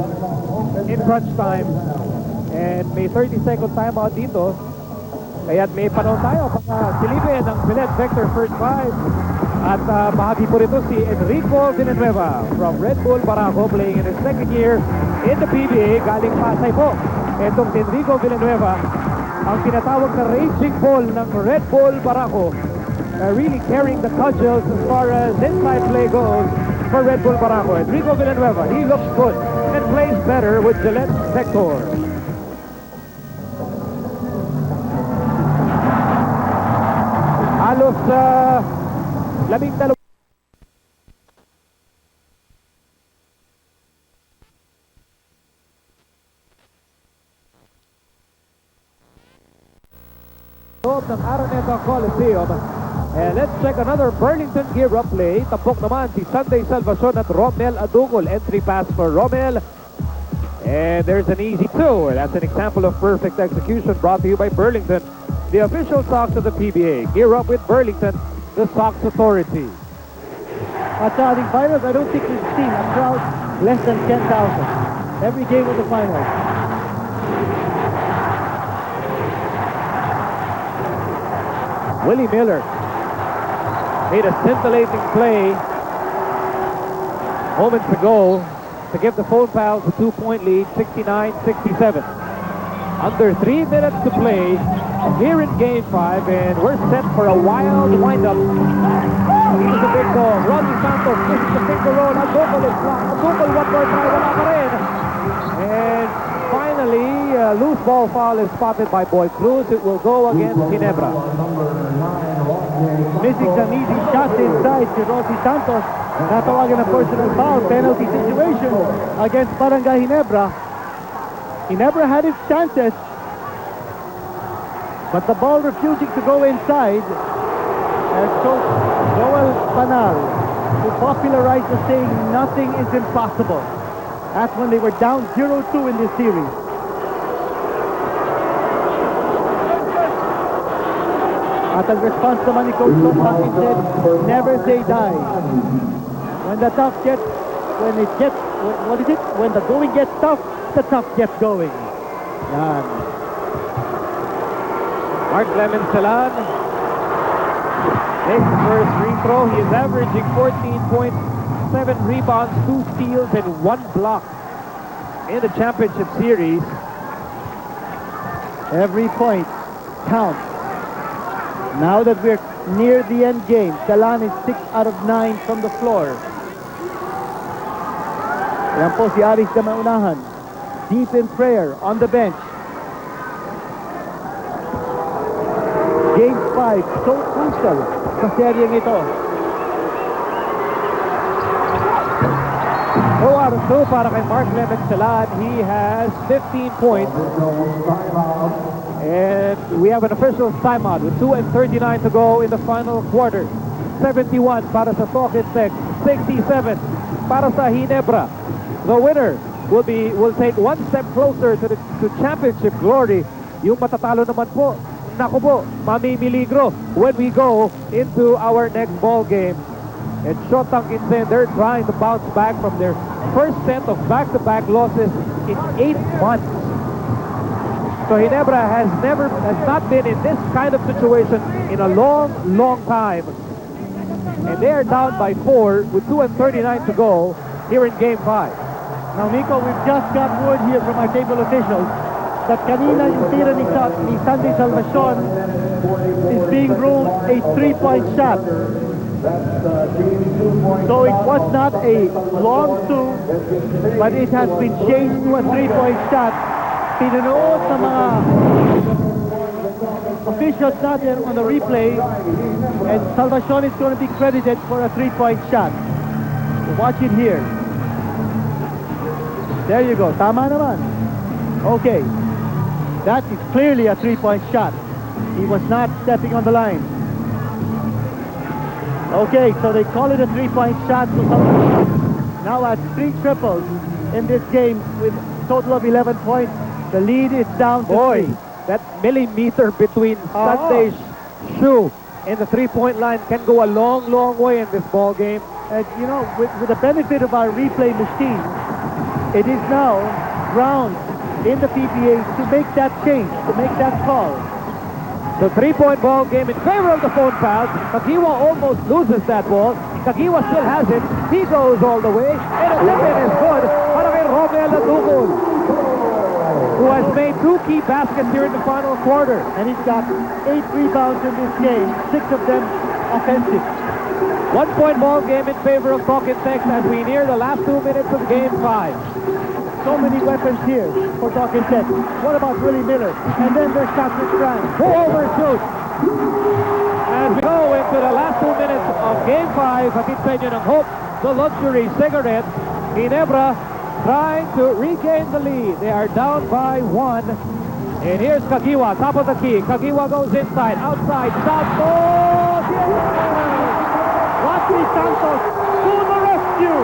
in crunch time. And may 30-second timeout dito. Kaya't may panahon tayo para silipin ang Bilet Vector First 5. At bahagi po rito si Enrico Villanueva from Red Bull Barangay, playing in his second year in the PBA. Galing Pasay po. Itong si Enrico Villanueva, ang tinatawag na raging ball ng Red Bull Barangay, really carrying the cudgels as far as inside play goes for Red Bull Barangay. Enrico Villanueva, he looks good and plays better with Gillette Vector. Halos labing dalawa. Loob ng Araneta Coliseum. And let's check another Burlington gear-up play. Tampok naman si Sunday Salvacion at Romel Adugol. Entry pass for Romel. And there's an easy two. That's an example of perfect execution brought to you by Burlington, the official socks of the PBA. Gear up with Burlington, the Sox Authority. At sa ating finals, I don't think we've seen a crowd less than 10,000. Every game of the finals. Willie Miller made a scintillating play moments ago to give the Phone Pals a 2-point lead, 69-67. Under 3 minutes to play here in Game 5, and we're set for a wild wind-up. Here's a big dog. Rodney Santos pushes the finger roll. Adugol is blocked. Adugol one more try. Wala pa rin. And finally, a loose ball foul is spotted by Boy Cruz. It will go against Ginebra. Missing some easy shots inside si Rodney Santos. Natawagan ng personal foul. Penalty situation against Barangay Ginebra. Ginebra had its chances, but the ball refusing to go inside. And so Joel Banal, who popularized the saying, nothing is impossible. That's when they were down 0-2 in this series. At ang response naman ni Coach Tom Hawkins said, never say die. When the tough gets, when the going gets tough, the tough gets going. Yan. Mark Clemencelan takes the first free throw. He is averaging 14 points, 7 rebounds, 2 steals, and 1 block in the championship series. Every point counts. Now that we're near the end game, Talan is 6 out of 9 from the floor. Yan po si Aris na maunahan. Deep in prayer on the bench. Game 5, so crucial sa seryeng ito. 2 para kay Mark Lemencelan. He has 15 points. And we have an official timeout with 2:39 to go in the final quarter. 71 para sa Talking Tech, 67 para sa Ginebra. The winner will take one step closer to championship glory. Yung matatalo naman po, naku po, mamimiligro when we go into our next ball game. And Showdown Kinsen, they're trying to bounce back from their first set of back-to-back losses in 8 months. So Ginebra has not been in this kind of situation in a long, long time. And they are down by 4 with 2:39 to go here in Game 5. Now, Nico, we've just got word here from our table officials that kanina yung tira ni Sandy Salvacion is being ruled a 3-point shot. So it was not a long 2, but it has been changed to a 3-point shot. Pinanood sa mga officials natin on the replay, and Salvacion is going to be credited for a 3-point shot. So watch it here. There you go. Tama naman. Okay. That is clearly a 3-point shot. He was not stepping on the line. Okay, so they call it a 3-point shot. So Salvacion now has 3 triples in this game with a total of 11 points. The lead is down to 3. That millimeter between Sunday's shoe and the 3-point line can go a long, long way in this ball game. And you know, with the benefit of our replay machine, it is now ground in the PBA to make that change, to make that call. The 3-point ball game in favor of the phone pass. Kagiwa almost loses that ball. Kagiwa still has it. He goes all the way. And a second is good para kay Romel Adukol, who has made 2 key baskets here in the final quarter. And he's got 8 rebounds in this game, 6 of them offensive. 1-point ball game in favor of Talking Tex as we near the last 2 minutes of Game 5. So many weapons here for Talking Tech. What about Willie Miller? And then there's Patrick Strang. Who overshoots? As we go into the last 2 minutes of Game 5, hatid sa inyo ng Hope, the luxury cigarette. Ginebra trying to regain the lead. They are down by 1. And here's Kagiwa, top of the key. Kagiwa goes inside, outside, Santos! Rodney Santos to the rescue!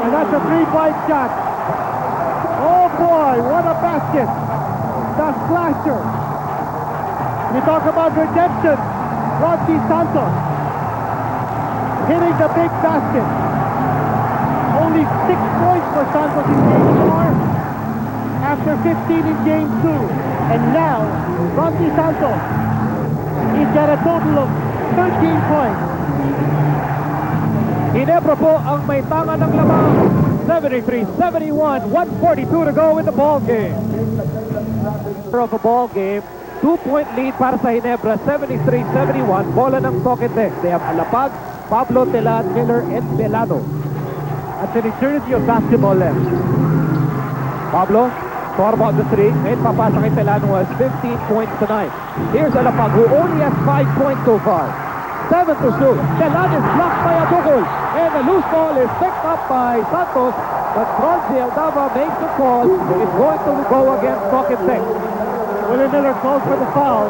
And that's a 3-point shot. Oh boy, what a basket! The slasher. We talk about redemption. Rodney Santos hitting the big basket. Only 6 points for Santos in Game 4 after 15 in Game 2. And now, Rodney Santos, he's got a total of 13 points. Ginebra po ang may tanga ng lamang. 73-71, 1:42 to go in the ball game. Of a ball game, 2-point lead para sa Ginebra, 73-71. Bola ng Talking Tex. They have Alapag, Pablo, Telan, Miller, and Velado. That's an eternity of basketball left. Pablo, far about the 3. Ngayon papasa kay Telan, who has 15 points tonight. Here's Alapag, who only has 5 points so far. 7 to shoot. Telan is blocked by Abugol. And the loose ball is picked up by Santos. But Bronzy Aldava makes the call. It's going to go against Talking Tex. Willie Miller calls for the foul.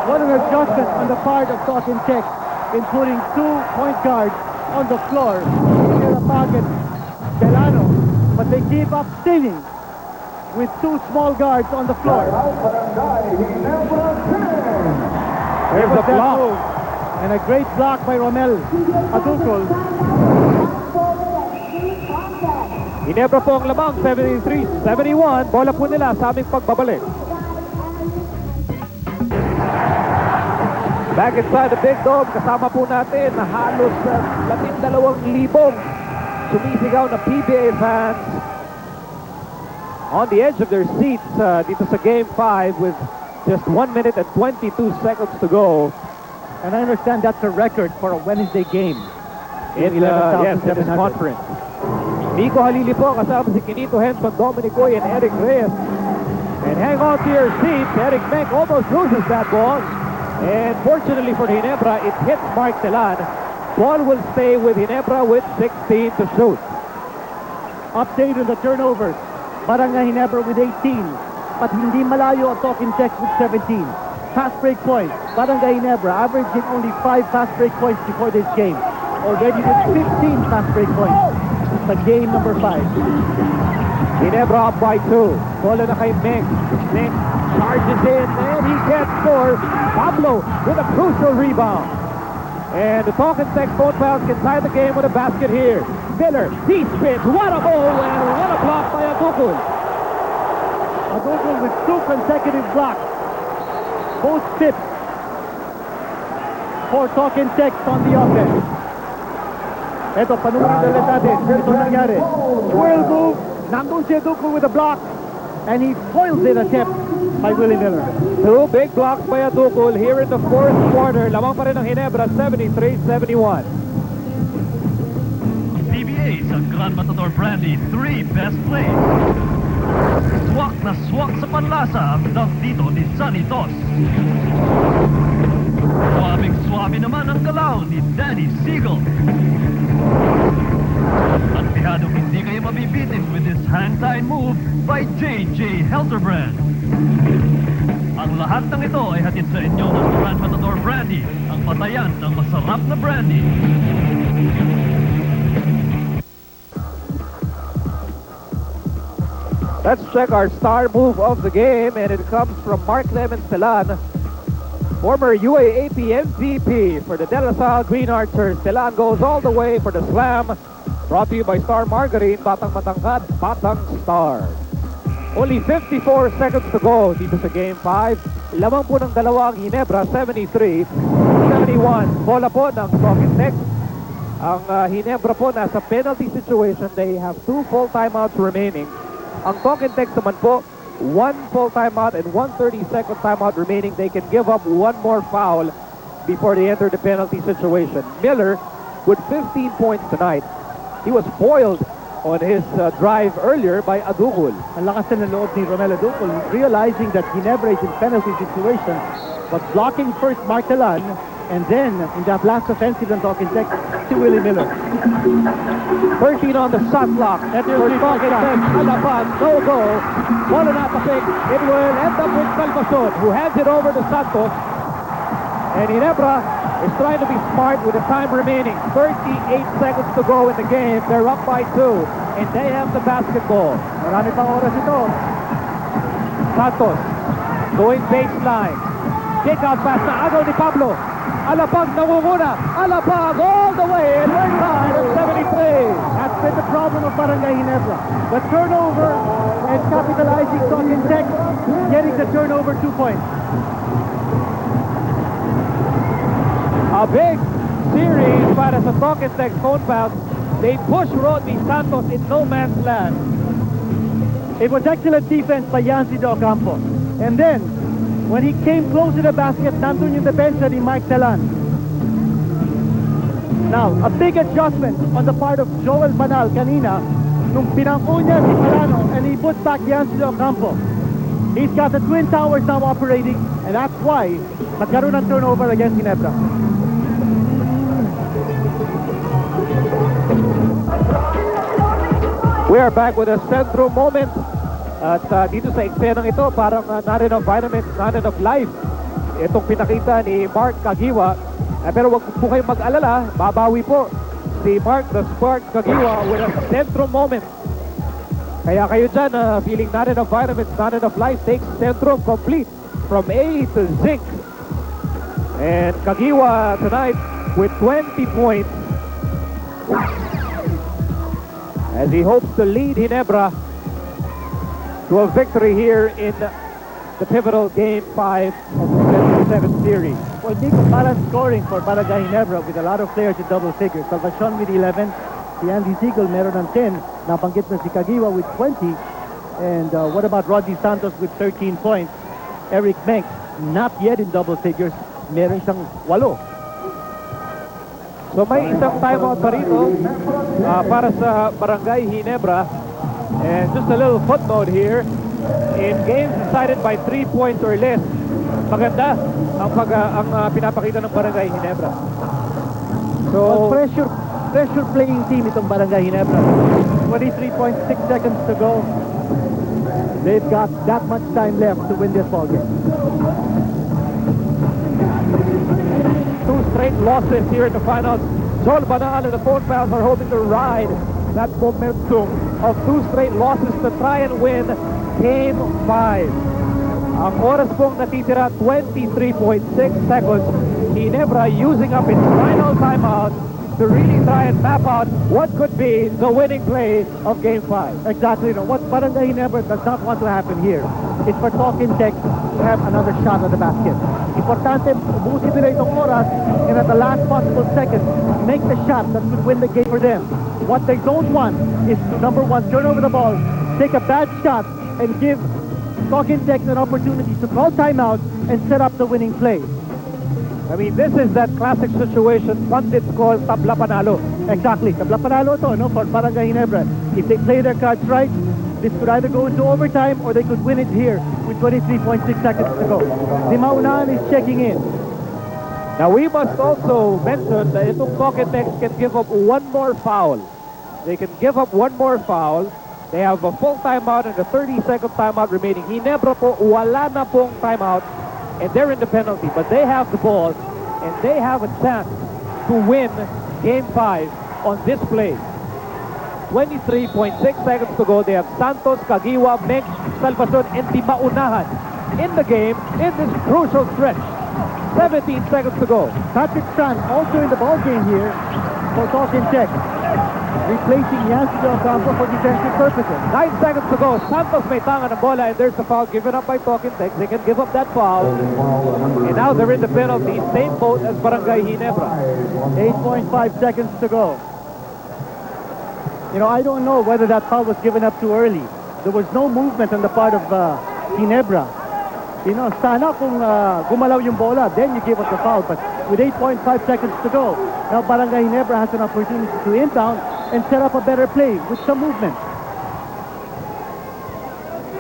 What an adjustment on the part of Talking Tex in putting 2 point guards on the floor. Here and Delano. But they keep up stinging with 2 small guards on the floor. There's a block. Move. And a great block by Romel Adukol. Ginebra po ang lamang, 73-71. Bola po nila sa aming pagbabalik. Back inside the Big Dome, kasama po natin na halos 12,000 sumisigaw na PBA fans on the edge of their seats dito sa Game 5 with just 1 minute and 22 seconds to go. And I understand that's a record for a Wednesday game. Yes, in this conference. Nico Halili po, kasama si Kinito Henson, Dominic Oy, and Eric Reyes. And hang on to your seats. Eric Menk almost loses that ball. And fortunately for Ginebra, it hits Mark Telan. Ball will stay with Ginebra with 16 to shoot. update on the turnovers. Barangay Ginebra with 18. But hindi malayo ang Talking Tex with 17. Fast break points. Barangay Ginebra averaging only 5 fast break points before this game. Already with 15 fast break points. Sa game number 5. Ginebra up by 2. Bola na kay Meng. Meng charges in and he gets score. Pablo with a crucial rebound. And the Talking Tex phone fouls can tie the game with a basket here. Miller, he spins. What a goal and what a block by Adukul. Adukul with 2 consecutive blocks. Both tips for Talking Tex on the offense. Eto, panunin ulit natin. Ito nangyari. Twirl move. Nandun si Adukul with a block. And he foils it attempt by Willie Miller. 2 big blocks by Adukul here in the fourth quarter. Lamang pa rin ng Ginebra, 73-71. PBA sa Grand Matador Brandy 3 best plays. Swak na swak sa panlasa ang dunk dito ni Sunny Tos. Swabing-swabe naman ang galaw ni Danny Siegel. At tihadong hindi kayo mabibitin with this hang-tie move by J.J. Helterbrand. Ang lahat ng ito ay hatid sa inyo ng Grand Matador Brandy, ang patayan ng masarap na brandy. Let's check our star move of the game, and it comes from Mark Lemon Celan, former UAAP MVP for the De La Salle Green Archers. Celan goes all the way for the slam. Brought to you by Star Margarine, Batang Matangkad, Batang Star. Only 54 seconds to go dito sa Game 5. Lamang po ng dalawa ang Ginebra, 73-71. Bola po ng Talking Tex. Ang Ginebra po nasa penalty situation. They have 2 full timeouts remaining. Ang Talking Tex naman po, 1 full timeout and 1 30-second timeout remaining. They can give up 1 more foul before they enter the penalty situation. Miller with 15 points tonight. He was foiled on his drive earlier by Adukul. Ang lakas na loob ni Romel Adukul, realizing that Ginebra is in penalty situation, but blocking first Martelan, and then in that last offensive on Talking Tex to Willie Miller. 13 on the shot clock. And for Talking Tex, Alapaz, no goal. Bola na pasig. It will end up with Salvacion, who hands it over to Santos. And Ginebra is trying to be smart with the time remaining. 38 seconds to go in the game. They're up by 2, and they have the basketball. Marami pang oras ito. Santos going baseline. Kick out pass na agaw ni Pablo. Alapag nangunguna. Alapag all the way and we're tied at 73. That's been the problem of Barangay Ginebra. The turnover and capitalizing Talking Tex, getting the turnover 2 points. A big series para sa Talking Tex phone fouls. They push Rodney Santos in no man's land. It was excellent defense by Yancy De Ocampo. And then, when he came close to the basket, nandun yung depensa ni Mike Telan. Now, a big adjustment on the part of Joel Banal kanina nung pinangko niya si Palano and he put back Yancy De Ocampo. He's got the Twin Towers now operating, and that's why nagkaroon ng turnover against Ginebra. We are back with a central moment. At dito sa eksenang ito, parang not enough vitamins, not enough life. Itong pinakita ni Mark Kagiwa. Pero wag po kayong mag-alala, babawi po si Mark the Spark Kagiwa with a central moment. Kaya kayo dyan, feeling not enough vitamins, not enough life, take Centrum complete from A to Zinc. And Kagiwa tonight with 20 points as he hopes to lead Ginebra to a victory here in the pivotal Game 5 of the 7th series. Well, big balanced scoring for Barangay Ginebra with a lot of players in double figures. Salvacion with 11, si Andy Siegel meron ng 10, nabanggit na si Kagiwa with 20, and what about Rodney Santos with 13 points? Eric Menk, not yet in double figures, meron siyang 8. So may isang timeout pa rito para sa Barangay Ginebra. And just a little footnote here, in games decided by 3 points or less, maganda ang pinapakita ng Barangay Ginebra. So pressure playing team itong Barangay Ginebra. 23.6 seconds to go. They've got that much time left to win this ball game. 2 straight losses here in the finals. Joel Banal and the Phone Pals are hoping to ride that momentum of 2 straight losses to try and win Game 5. Ang oras pong natitira, 23.6 seconds. Ginebra using up its final timeout to really try and map out what could be the winning play of Game 5. Exactly. No, what Barangay Ginebra does not want to happen here is for Talking Tech to have another shot at the basket. Importante, ubusin nila itong oras and at the last possible second, make the shot that could win the game for them. What they don't want is to, number one, turn over the ball, take a bad shot, and give Talking Tech an opportunity to call timeout and set up the winning play. I mean, this is that classic situation pundits call tabla panalo. Exactly. Tabla panalo to, no, for Barangay Ginebra. If they play their cards right, this could either go into overtime or they could win it here with 23.6 seconds to go. The Maunan is checking in. Now, we must also mention that itong Talking can give up one more foul. They can give up one more foul. They have a full timeout and a 30-second timeout remaining. Ginebra po, wala na pong timeout. And they're in the penalty, but they have the ball, and they have a chance to win Game 5 on this play. 23.6 seconds to go. They have Santos, Kagiwa, Mench, Salvacion, and Di Maunahan in the game in this crucial stretch. 17 seconds to go. Patrick Tran also in the ball game here for Talking Tech, replacing Yancey Ocampo for defensive purposes. 9 seconds to go. Santos may tanga ng bola, and there's the foul given up by Talking Tech. They can give up that foul. And now they're in the penalty. Same boat as Barangay Ginebra. 8.5 seconds to go. You know, I don't know whether that foul was given up too early. There was no movement on the part of Ginebra. You know, sana kung gumalaw yung bola, then you give up the foul. But with 8.5 seconds to go, now Barangay Ginebra has an opportunity to inbound and set up a better play with some movement.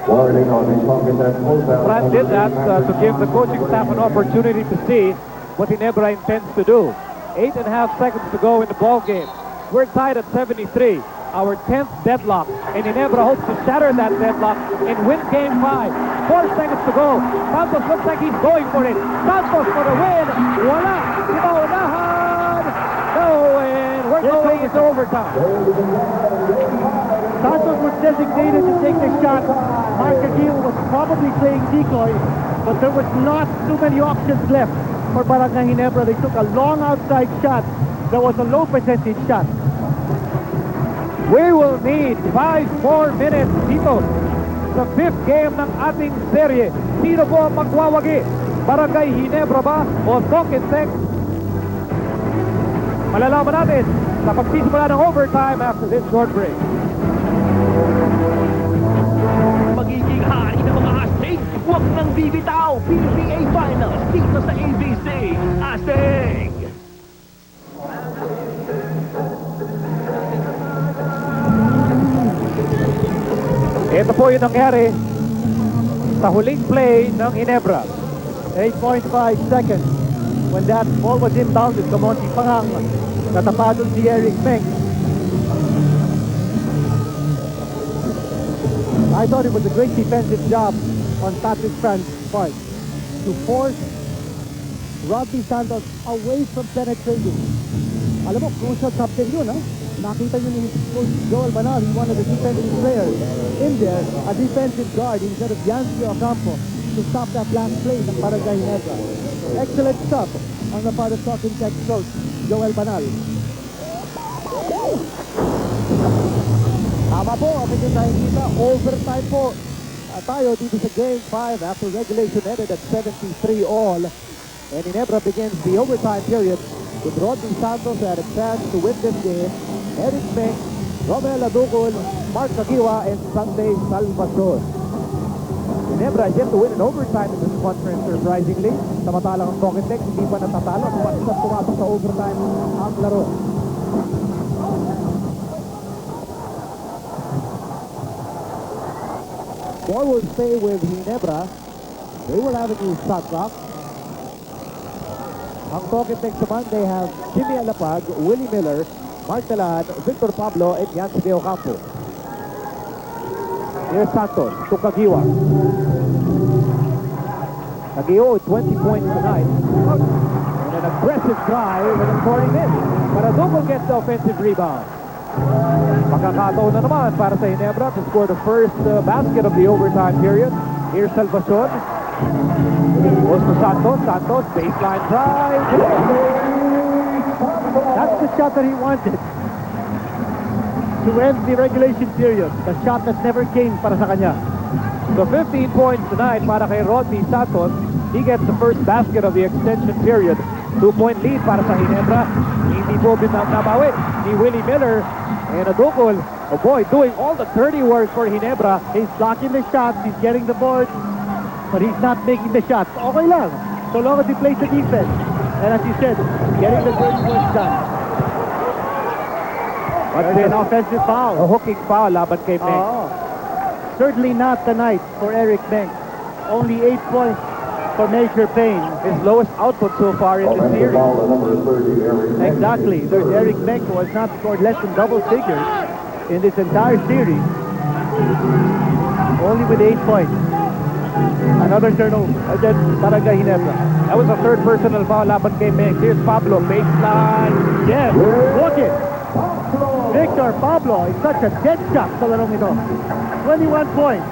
Fran did that to give the coaching staff an opportunity to see what Ginebra intends to do. 8.5 seconds to go in the ball game. We're tied at 73. Our 10th deadlock. And Ginebra hopes to shatter that deadlock and win Game 5. 4 seconds to go. Santos looks like he's going for it. Santos for the win. Wala. Di Maunahan. No, and we're going into overtime. Santos was designated to take the shot. Mark Aguil was probably playing decoy, but there was not too many options left for Barangay Ginebra. They took a long outside shot. That was a low percentage shot. We will need 5 more minutes dito sa 5th game ng ating serye. Sino po ang magwawagi? Barangay Ginebra ba o Talking Tech? Malalaman natin sa pagsisimula ng overtime after this short break. Magiging hari ng mga hashtag, huwag nang bibitaw. PBA Finals dito sa ABC. Astig! Ito po yung nangyari sa huling play ng Ginebra. 8.5 seconds. When that ball was inbounded, Kamonti Pangang natapadon si Eric Meng. I thought it was a great defensive job on Patrick Fran's part to force Robbie Santos away from penetrating. Alam mo, crucial something yun, ha? Nakita nyo ni Coach Joel Banal, one of the defensive players in there, a defensive guard instead of Yancey Ocampo to stop that last play ng Barangay Ginebra. Excellent stuff on the part of Talking Tech coach Joel Banal. Tama po, ang inyong nakikita, overtime po tayo dito sa Game 5 after regulation ended at 73 all. And Ginebra begins the overtime period with Rodney Santos had a chance to win this game. Eric Meng, Romel Adukol, Mark Kagiwa, and Sunday Salvacion. Ginebra yet to win in overtime in this conference, surprisingly. Samantalang ang Talking Tech hindi pa natatalo. Tumasok pumasok sa overtime ang laro. Ball will stay with Ginebra. They will have a new shot clock. Ang Talking Tech naman, they have Jimmy Alapag, Willie Miller, Mark Talan, Victor Pablo, and Yancy De Ocampo. Here's Santos to Kagiwa. Kagiwa with 20 points tonight. And an aggressive drive and a scoring miss. Paradugo gets the offensive rebound. Makakataon na naman para sa Ginebra to score the first basket of the overtime period. Here's Salvacion. Goes to Santos. Santos, baseline drive. That's the shot that he wanted to end the regulation period. The shot that never came para sa kanya. So 15 points tonight para kay Rodney Santos. He gets the first basket of the extension period. 2-point lead para sa Ginebra. Hindi po binabawi ni Willie Miller. And Adukol, oh boy, doing all the dirty work for Ginebra. He's blocking the shots, he's getting the board, but he's not making the shots. Okay lang, so long as he plays the defense. And as you said, getting the dirty work done. But an offensive foul. A hooking foul laban kay Meng. Certainly not tonight for Eric Meng. Only 8 points for Major Payne. His lowest output so far in the series. Exactly. There's Eric Meng who has not scored less than double figures in this entire series. Only with 8 points. Another turnover against Barangay Ginebra. That was a third personal foul laban kay Meng. Here's Pablo, baseline. Yes, look it. Victor Pablo is such a dead shot sa larong ito. 21 points.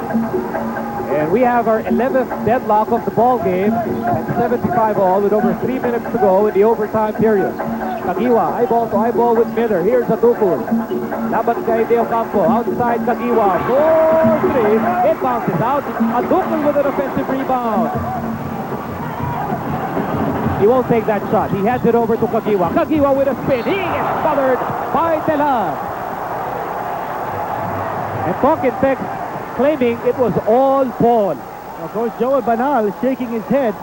And we have our 11th deadlock of the ball game at 75 all with over 3 minutes to go in the overtime period. Kagiwa, eyeball to eyeball with Miller. Here's Adukul. Laban kay De Ocampo. Outside Kagiwa. 4-3. It bounces out. Adukul with an offensive rebound. He won't take that shot. He hands it over to Kagiwa. Kagiwa with a spin. He is covered by Telan. And Pocket Tex claiming it was all ball. Of course, Joel Banal is shaking his head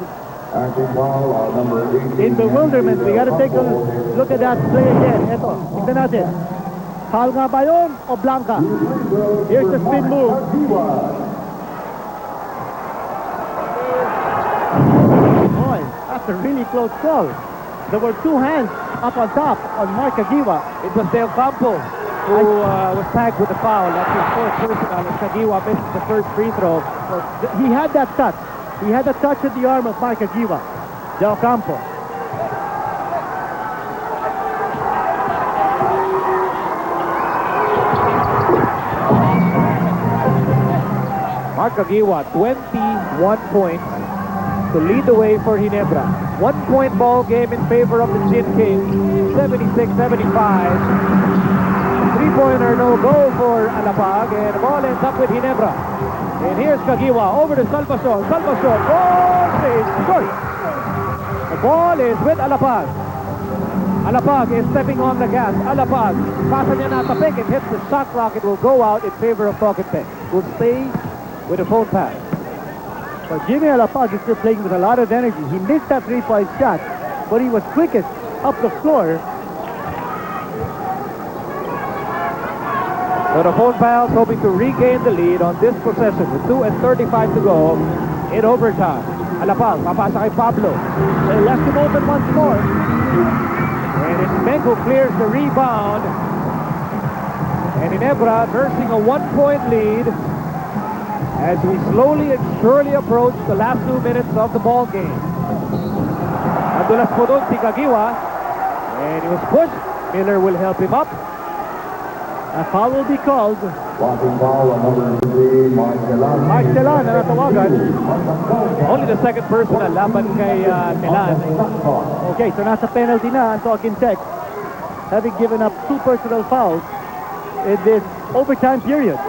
in bewilderment. We got to take a look at that play again. Ito, tignan natin. Foul nga ba yun o blanca? Here's the spin move. Boy, that's a really close call. There were two hands up on top on Mark Kagiwa. It was Del Campo who was tagged with the foul. That's his fourth personal, and Kagiwa misses the first free throw. He had that touch. He had a touch at the arm of Mark Kagiwa. Del Campo. Mark Kagiwa, 21 points to lead the way for Ginebra. 1-point ball game in favor of the Gin Kings. 76-75. Three-pointer no go for Alapag, and the ball ends up with Ginebra. And here's Kagiwa over to Salvacion. Salvacion, short. The ball is with Alapag. Alapag is stepping on the gas. Alapag, pasa niya natapik. It hits the shot clock. It will go out in favor of Pocket Tex. Will stay with a phone pass. But Jimmy Alapag is still playing with a lot of energy. He missed that three-point shot, but he was quickest up the floor. So the phone pals hoping to regain the lead on this possession with 2:35 to go in overtime. Alapag, papasa kay Pablo. They left him open once more. And it's Meng who clears the rebound. And Ginebra nursing a 1-point lead as we slowly and surely approach the last 2 minutes of the ball game. Madulas po doon si Kagiwa. And he was pushed. Miller will help him up. A foul will be called. Walking foul on number 3, Mark Telan na natawagan. Only the second personal laban kay Telan. Okay, so nasa penalty na ang Talking Tex, having given up 2 personal fouls in this overtime period.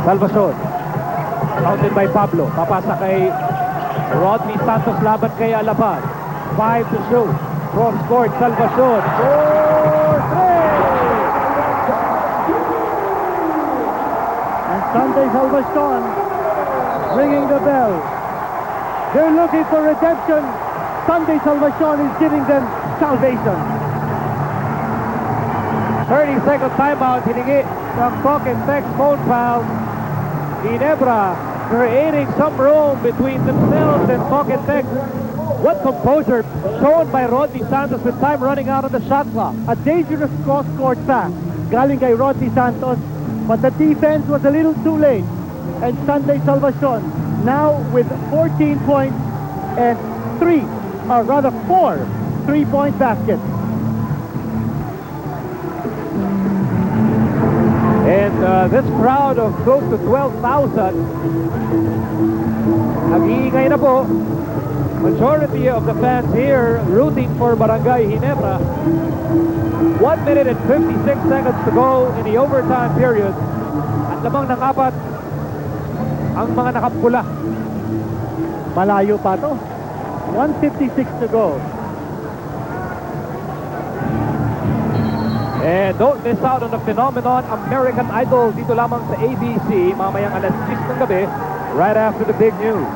Salvacion. Counted by Pablo. Papasa kay Rodney Santos laban kay Alapag. 5 to shoot. Cross court, Salvacion. 4-3! And Sunday Salvacion ringing the bell. They're looking for redemption. Sunday Salvacion is giving them salvation. 30-second timeout. Hiningi ng Pocket Tex phone foul. Ginebra creating some room between themselves and Pocket Tex. What composure shown by Rodney Santos with time running out on the shot clock. A dangerous cross-court pass galing kay Rodney Santos, but the defense was a little too late. And Sunday Salvacion now with 14 points and 4 3-point baskets. And this crowd of close to 12,000, nag-iingay na po. Majority of the fans here rooting for Barangay Ginebra. 1 minute and 56 seconds to go in the overtime period. At lamang ng 4 ang mga nakapula. Malayo pa to. 1:56 to go. And don't miss out on the phenomenon American Idol dito lamang sa ABC mamayang alas 6 ng gabi right after the big news.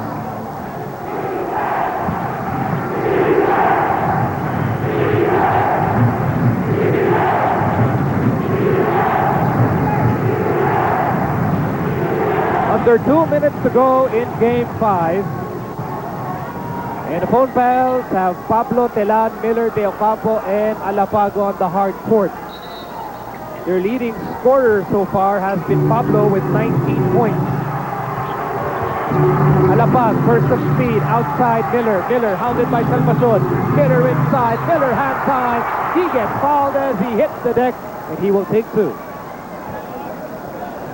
Under 2 minutes to go in Game 5. And the phone pals have Pablo, Telan, Miller, De Ocampo, and Alapago on the hard court. Their leading scorer so far has been Pablo with 19 points. Alapag, first of speed, outside Miller. Miller hounded by Salvacion. Miller inside, Miller hand time. He gets fouled as he hits the deck, and he will take 2.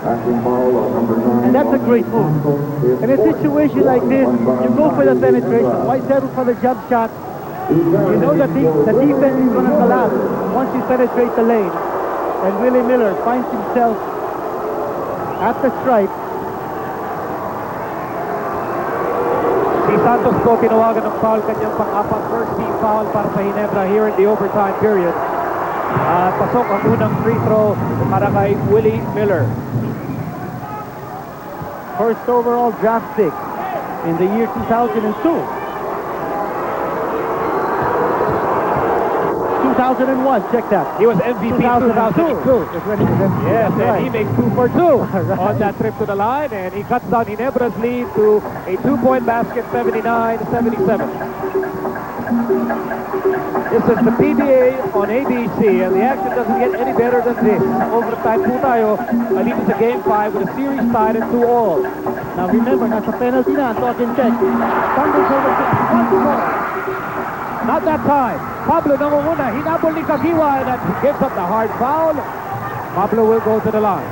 And that's a great move. In a situation like this, you go for the penetration. Why settle for the jump shot? You know that the defense is going to collapse once you penetrate the lane. And Willie Miller finds himself at the stripe. Si Santos po tinawagan ng foul, kanyang pang-apat first team foul para sa Ginebra here in the overtime period. At pasok ang unang free throw para kay Willie Miller. First overall draft pick in the year 2002. 2001, check that. He was MVP 2002. Is when he was MVP. Yes, That's and right. he makes 2 for 2 Right. on that trip to the line, and he cuts down Ginebra's lead to a 2-point basket, 79-77. This is the PBA on ABC, and the action doesn't get any better than this. Overtime po tayo, dito sa Game 5 with a series tied at 2-all. Now remember, nasa penalty na, talking check. Sunday Salvacion, once more. Not that time. Pablo nangunguna, hinabol ni Kagiwa, and that gives up the hard foul. Pablo will go to the line.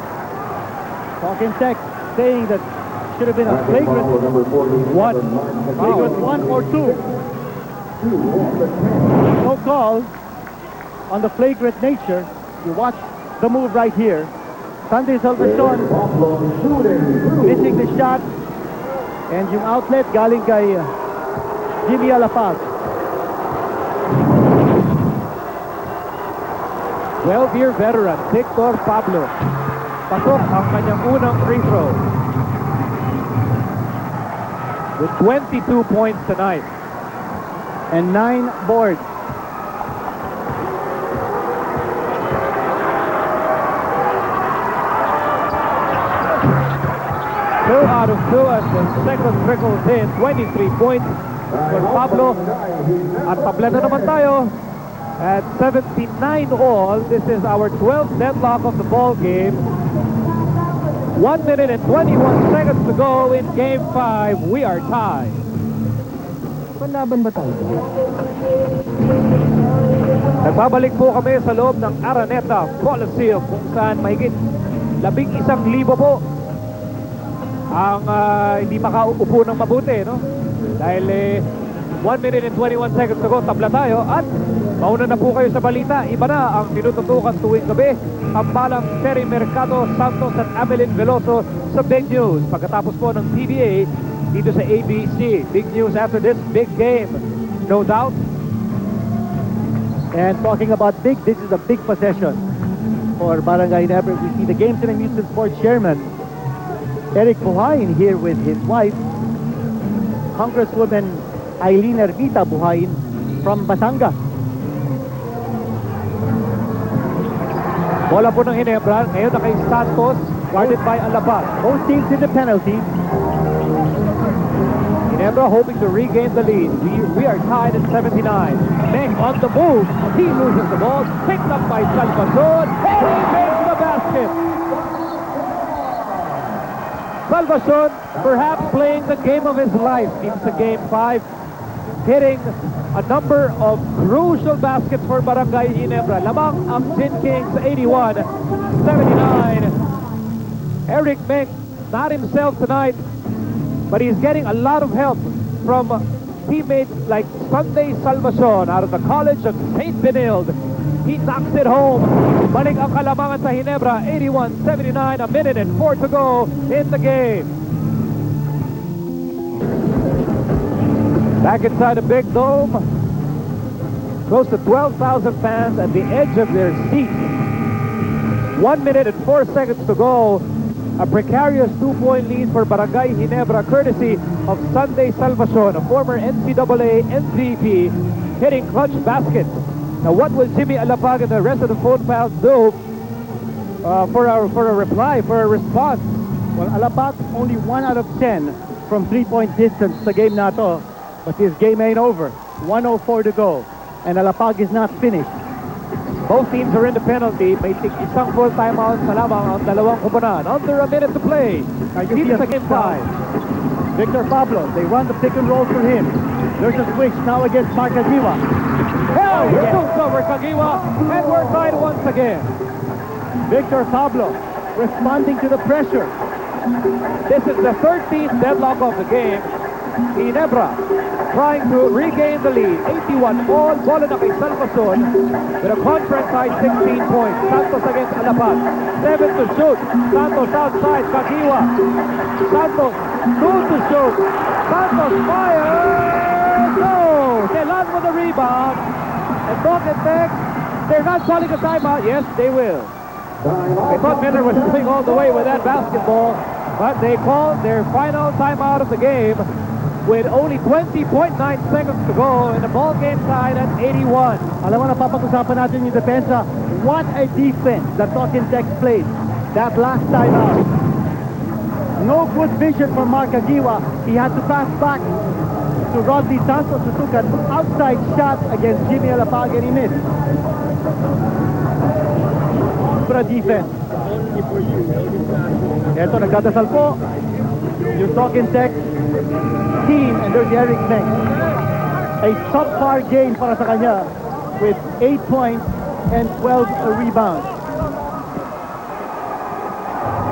Talking check, saying that should have been a flagrant one or two. No call on the flagrant nature. You watch the move right here. Sunday Salvacion missing the shot, and yung outlet galing kay Jimmy Alapag. 12-year veteran, Victor Pablo. Pasok ang kanyang unang free throw. With 22 points tonight. And 9 boards. Two out of 2 as the second trickles in. 23 points for Pablo. At tabla na naman tayo. At 79 all, this is our 12th deadlock of the ball game. 1 minute and 21 seconds to go in Game 5. We are tied. Panlaban ba tayo? Nagbabalik po kami sa loob ng Araneta Coliseum kung saan mahigit 11,000 po ang hindi makaupo ng mabuti, no? Dahil 1 minute and 21 seconds to go, tabla tayo at mauna na po kayo sa balita. Iba na ang tinututukan tuwing gabi. Ang balang Terry Mercado, Santos at Amelin Veloso sa Big News. Pagkatapos po ng PBA dito sa ABC. Big news after this big game. No doubt. And talking about big, this is a big possession for Barangay Ginebra. We see the Games and Amusement Sports Chairman Eric Buhayin here with his wife, Congresswoman Eileen Ermita Buhayin from Batangas. Bola po ng Ginebra. Ngayon na kay Santos, guarded by Alapag. Both teams in the penalty. Ginebra hoping to regain the lead. We are tied at 79. Meng on the move. He loses the ball. Picked up by Salvacion. And he makes the basket. Salvacion perhaps playing the game of his life into Game 5. Hitting a number of crucial baskets for Barangay Ginebra. Lamang ang Gin Kings 81-79. Eric Meng, not himself tonight, but he's getting a lot of help from teammates like Sunday Salvacion out of the College of St. Benilde. He knocks it home. Balik ang kalamangan sa Ginebra, 81-79, a minute and 4 to go in the game. Back inside the big dome, close to 12,000 fans at the edge of their seats. 1 minute and 4 seconds to go. A precarious 2-point lead for Barangay Ginebra, courtesy of Sunday Salvacion, a former NCAA MVP, hitting clutch baskets. Now, what will Jimmy Alapag and the rest of the phone pals do for a reply, for a response? Well, Alapag only 1 out of 10 from 3-point distance sa game na to. But his game ain't over. 1:04 to go. And Alapag is not finished. Both teams are in the penalty. May isang full timeout sa lamang ang dalawang kupunan. Under a minute to play. Dito sa Game 5. Victor Pablo, they run the pick and roll for him. There's a switch now against Marcagiwa. Hell, he shoots over Kagiwa, and we're tied once again. Victor Pablo responding to the pressure. This is the 13th deadlock of the game. Ginebra trying to regain the lead. 81 all. Bola na kay Salvacion with a conference high 16 points. Santos against Alapag. 7 to shoot. Santos outside. Kagiwa. Santos 2 to shoot. Santos fires. No! Telan with the rebound. And Rocket Tech, they're not calling a timeout. Yes, they will. I thought Miller was going all the way with that basketball, but they called their final timeout of the game with only 20.9 seconds to go and the ball game tied at 81. Alam mo, napapag-usapan natin yung depensa. What a defense that Talking Tech played that last time out. No good vision from Marcagiwa. He had to pass back to Rodney Santos who took an outside shot against Jimmy Alapag and he missed. For a defense. Ito, nagdadasal po yung Talking Tech team, and there's Eric Meng. A subpar game para sa kanya with 8 points and 12 rebounds.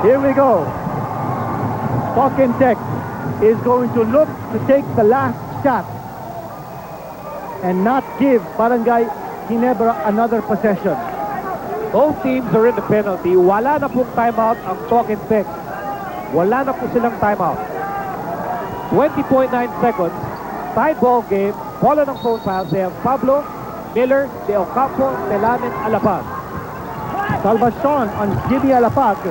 Here we go. Talking Tech is going to look to take the last shot and not give Barangay Ginebra another possession. Both teams are in the penalty. Wala na pong timeout ang Talking Tech. Wala na po silang timeout. 20.9 seconds. Tied ball game. Bola ng phone fouls. They have Pablo, Miller, De Ocampo, Telan, and Alapag. Salvacion on Jimmy Alapag.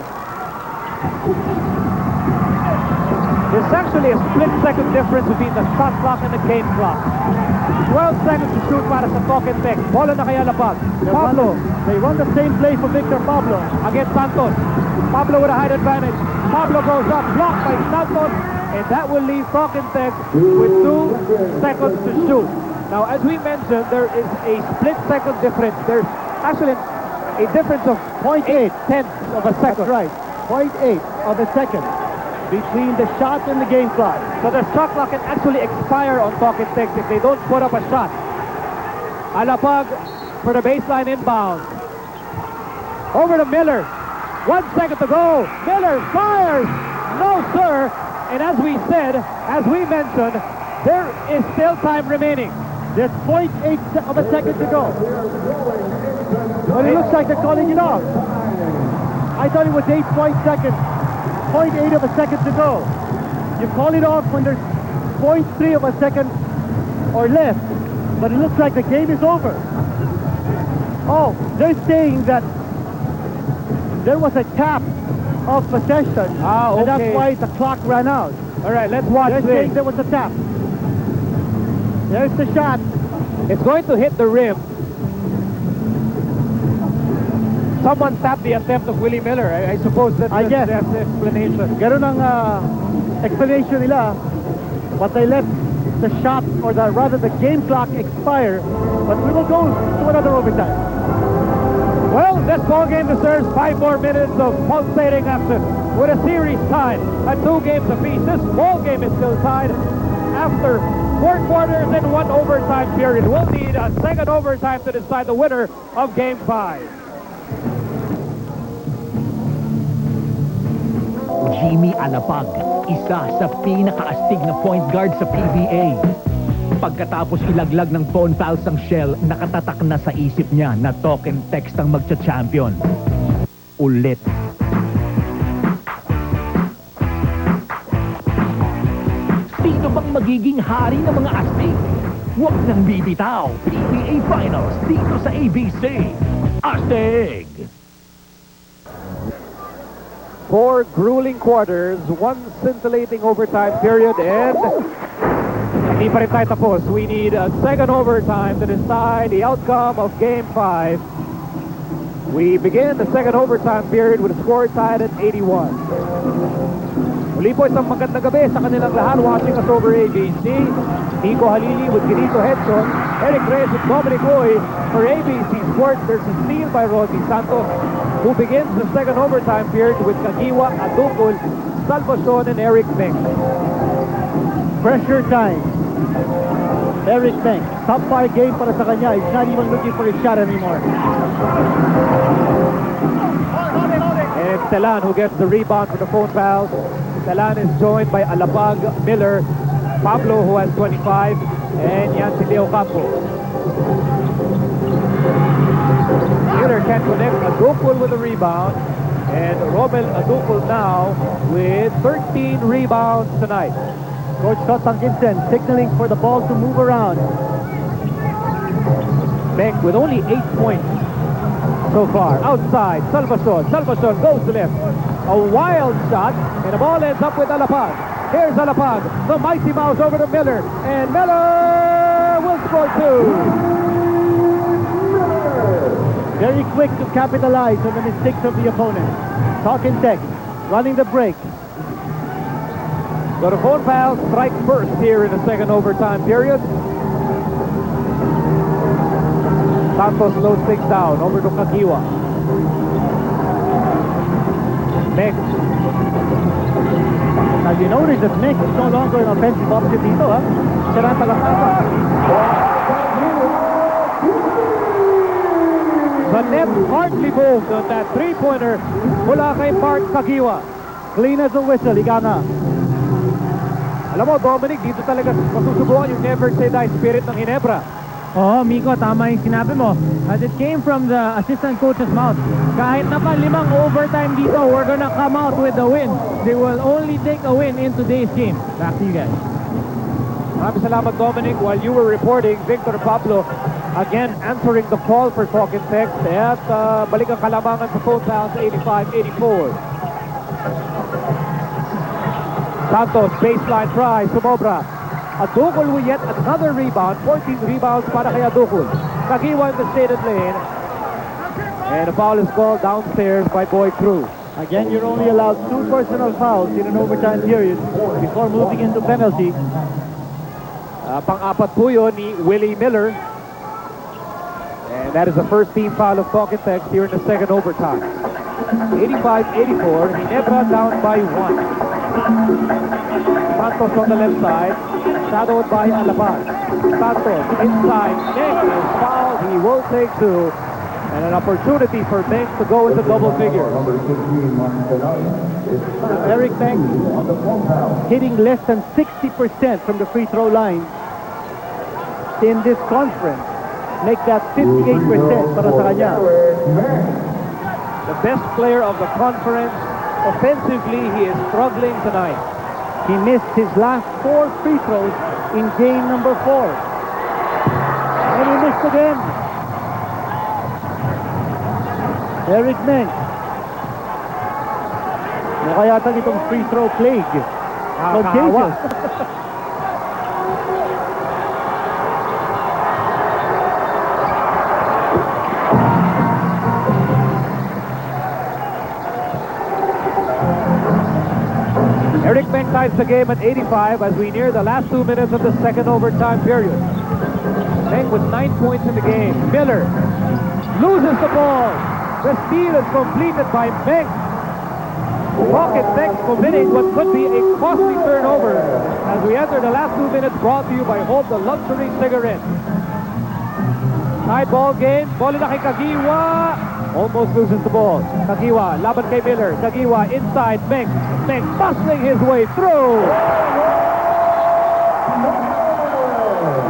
There's actually a split-second difference between the shot clock and the game clock. 12 seconds to shoot para sa Talking Tech. Bola na kay Alapag. Pablo. They run the same play for Victor Pablo. Against Santos. Pablo with a height advantage. Pablo goes up, blocked by Santos, and that will leave Talking Tech with 2 seconds to shoot. Now, as we mentioned, there is a split-second difference. There's actually a difference of 0.8 tenths of a second. That's right. 0.8 of a second between the shot and the game clock. So the shot clock can actually expire on Talking Tech if they don't put up a shot. Alapag for the baseline inbound. Over to Miller. 1 second to go. Miller fires. No, sir. And as we said, as we mentioned, there is still time remaining. There's 0.8 of a second to go. But it looks like they're calling it off. I thought it was 8 seconds. 0.8 of a second to go. You call it off when there's 0.3 of a second or less. But it looks like the game is over. Oh, they're saying that there was a tap of possession. And that's why the clock ran out. All right, let's watch They're this. saying there was a tap. There's the shot. It's going to hit the rim. Someone tapped the attempt of Willie Miller. I suppose that's the explanation. Ganun ang explanation nila. but they let the shot, or rather the game clock expire. But we will go to another overtime. Well, this ball game deserves 5 more minutes of pulsating action with a series tied at 2 games apiece. This ball game is still tied after 4 quarters and 1 overtime period. We'll need a second overtime to decide the winner of Game 5. Jimmy Alapag, isa sa pinakaastig na point guard sa PBA. Pagkatapos ilaglag ng phone pals ang Shell, nakatatak na sa isip niya na talk and text ang magcha-champion. Ulit. Sino bang magiging hari ng mga astig? Huwag nang bibitaw. PBA Finals dito sa ABC. Astig! 4 grueling quarters, 1 scintillating overtime period, and hindi pa rin tayo tapos. We need a second overtime to decide the outcome of Game 5. We begin the second overtime period with a score tied at 81. Muli po isang magandang gabi sa kanilang lahat watching us over ABC. Nico Halili with Ginito Hedson, Eric Reyes with Dominic Oy for ABC Sports. There's a steal by Rodney Santos, who begins the second overtime period with Kagiwa, Adukul, Salvacion, and Eric Meng. Pressure time. Eric Meng, top 5 game para sa kanya. He's not even looking for a shot anymore. And Telan, who gets the rebound for the phone fouls. Telan is joined by Alapag, Miller, Pablo, who has 25, and Yancy Leo Campo. Miller can connect. Adukul with a rebound, and Romel Adukul now with 13 rebounds tonight. Coach Scott Gibson signaling for the ball to move around. Beck with only 8 points so far. Outside, Salvacion. Salvacion goes to left. A wild shot, and the ball ends up with Alapag. Here's Alapag, the mighty mouse over to Miller, and Miller will score 2. Very quick to capitalize on the mistakes of the opponent. Talk and text, running the break. So the phone foul strike first here in the second overtime period. Santos slows things down over to Kagiwa. Beck. Now you notice that Mick is no longer an offensive option dito, ha? Siya na taga-tapa. The net hardly moved on that three-pointer mula kay Mark Kagiwa. Clean as a whistle, ika nga. Alam mo, Dominic, dito talaga masusubukan yung never say die spirit ng Ginebra. Oo, Miko, tama yung sinabi mo. As it came from the assistant coach's mouth, kahit na pa 5 overtime dito, we're gonna come out with a win. They will only take a win in today's game. Back to you guys. Maraming salamat, Dominic. While you were reporting, Victor Pablo again answering the call for talk and text. At balik ang kalamangan sa phone fouls 85-84. Santos, baseline try, sumobra. Adukul with yet another rebound, 14 rebounds para kay Adukul. Kagiwa in the shaded lane. And a foul is called downstairs by Boy Cruz. Again, you're only allowed 2 personal fouls in an overtime period before moving into penalty. Pang-apat po yun ni Willie Miller. And that is the first team foul of talk and text here in the second overtime. 85-84, Ginebra down by 1. Santos on the left side, shadowed by Alapag. Santos inside, Meng is fouled, he will take 2. And an opportunity for Meng to go into double figures. Eric Meng hitting less than 60% from the free throw line in this conference. Make that 58% para sa kanya. The best player of the conference. Offensively, he is struggling tonight. He missed his last 4 free throws in game number 4. And he missed again. Eric Meng. Mukha yata itong free throw plague. Contagious. Eric Meng ties the game at 85 as we near the last 2 minutes of the second overtime period. Meng with 9 points in the game. Miller loses the ball. The steal is completed by Meng. Pocket Tex committing what could be a costly turnover as we enter the last 2 minutes, brought to you by Hope the Luxury Cigarette. Tied ball game. Ball na kay Kagiwa. Almost loses the ball. Kagiwa, laban kay Miller. Kagiwa inside. Meng. Meng bustling his way through.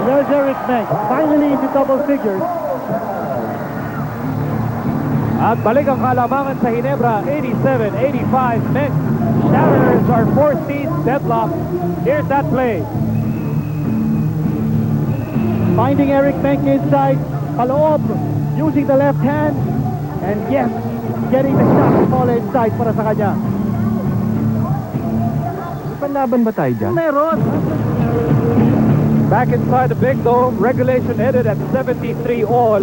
There's Eric Meng, finally into double figures. At balik ang kalamangan sa Ginebra, 87-85. Meng shatters our 14th deadlock. Here's that play. Finding Eric Meng inside, Paloob using the left hand, and yes, getting the shot to fall inside para sa kanya. Panlaban ba tayo dyan? Meron! Back inside the big dome, regulation ended at 73 all.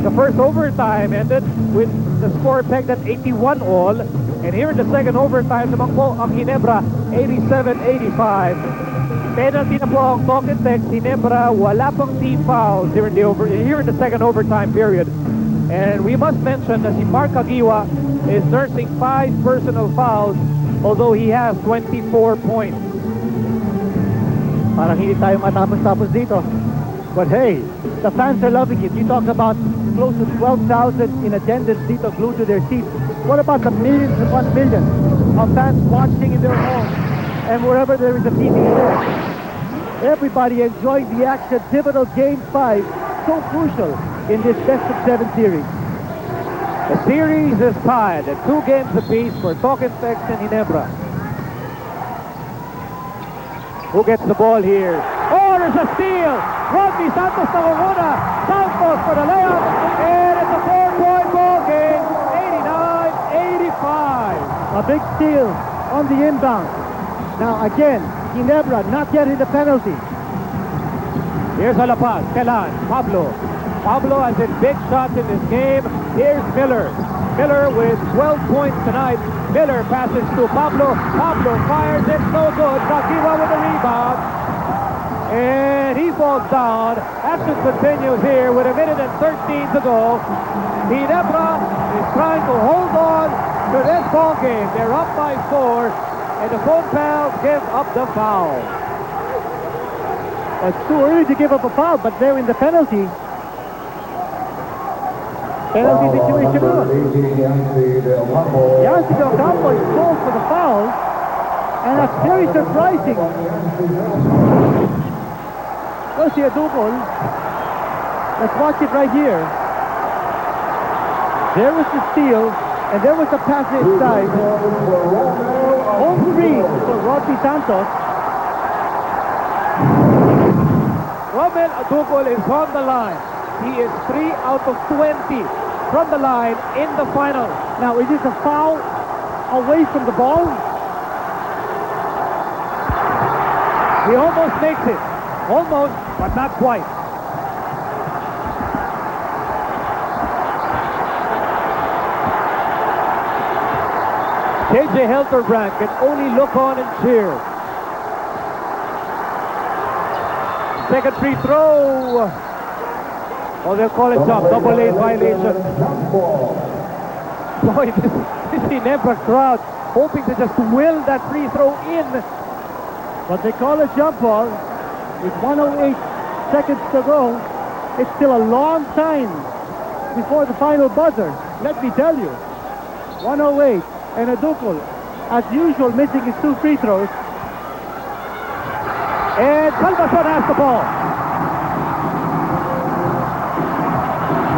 The first overtime ended with the score pegged at 81 all. And here in the second overtime, tumakbo ang Ginebra, 87-85. Penalty na po ang Token Tex. Ginebra, wala pang team fouls here in the second overtime period. And we must mention that si Mark Kagiwa is nursing 5 personal fouls, although he has 24 points. Parang hindi tayo matapos-tapos dito. But hey, the fans are loving it. You talk about close to 12,000 in attendance dito, glued to their seats. What about the millions upon millions of fans watching in their homes and wherever there is a TV there? Everybody enjoying the action. Pivotal Game 5, so crucial in this best-of-7 series. The series is tied at 2 games apiece for Token Tex and Ginebra. Who gets the ball here? Oh, there's a steal! Rodney Santos nangunguna. Santos for the layup. And it's a 4-point ball game. 89-85. A big steal on the inbound. Now again, Ginebra not yet in the penalty. Here's Alapaz. Kelan. Pablo. Pablo has hit big shots in this game. Here's Miller. Miller with 12 points tonight. Miller passes to Pablo. Pablo fires it. No good. Kagiwa with the rebound. And he falls down. Action continues here with 1 minute and 13 to go. Ginebra is trying to hold on to this ball game. They're up by 4. And the Phone Pals give up the foul. It's too early to give up a foul, but they're in the penalty. Penalty situation. Yancy Del Campo is called for the foul, and that's very surprising. Go see a double. Let's watch it right here. There was the steal, and there was the pass inside. Home free for Rodney Santos. Romel Adugol is on the line. He is 3 out of 20 from the line in the final. Now, is this a foul away from the ball? He almost makes it. Almost, but not quite. KJ Helterbrand can only look on and cheer. Second free throw. Oh, they'll call it jump. Double A violation. Boy, this Ginebra crowd hoping to just will that free throw in. But they call it jump ball. With 108 seconds to go, it's still a long time before the final buzzer. Let me tell you. 108 and Adukol, as usual, missing his 2 free throws. And Salvacion has the ball.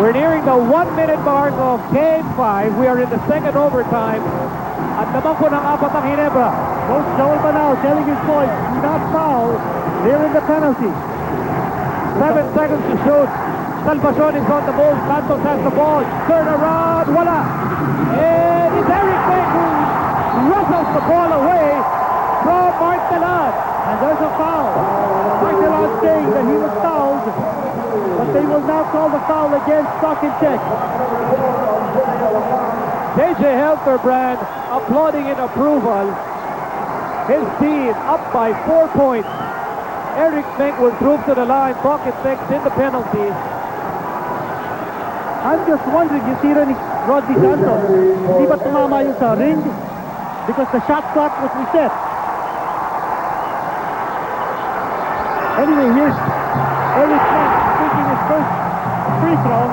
We're nearing the 1-minute mark of Game 5. We are in the second overtime. At naman po ng 4 ang Ginebra. Coach Joel Banal telling his boys, do not foul. They're in the penalty. 7 seconds to shoot. Salvacion is on the ball. Santos has the ball. Turn around. Wala. And it's Eric Meng who wrestles the ball away from Mark Telan. And there's a foul. Martelan saying that he was fouled, but they will now call the foul against Token Tex. KJ Helterbrand applauding in approval. His team up by 4 points. Eric Mink will move to the line. Pocket fixed in the penalty. I'm just wondering, yung tira ni Rodney Santos, di ba tumama yung sa ring? Because the shot clock was reset. Anyway, here's Eric Mink taking his first free throw.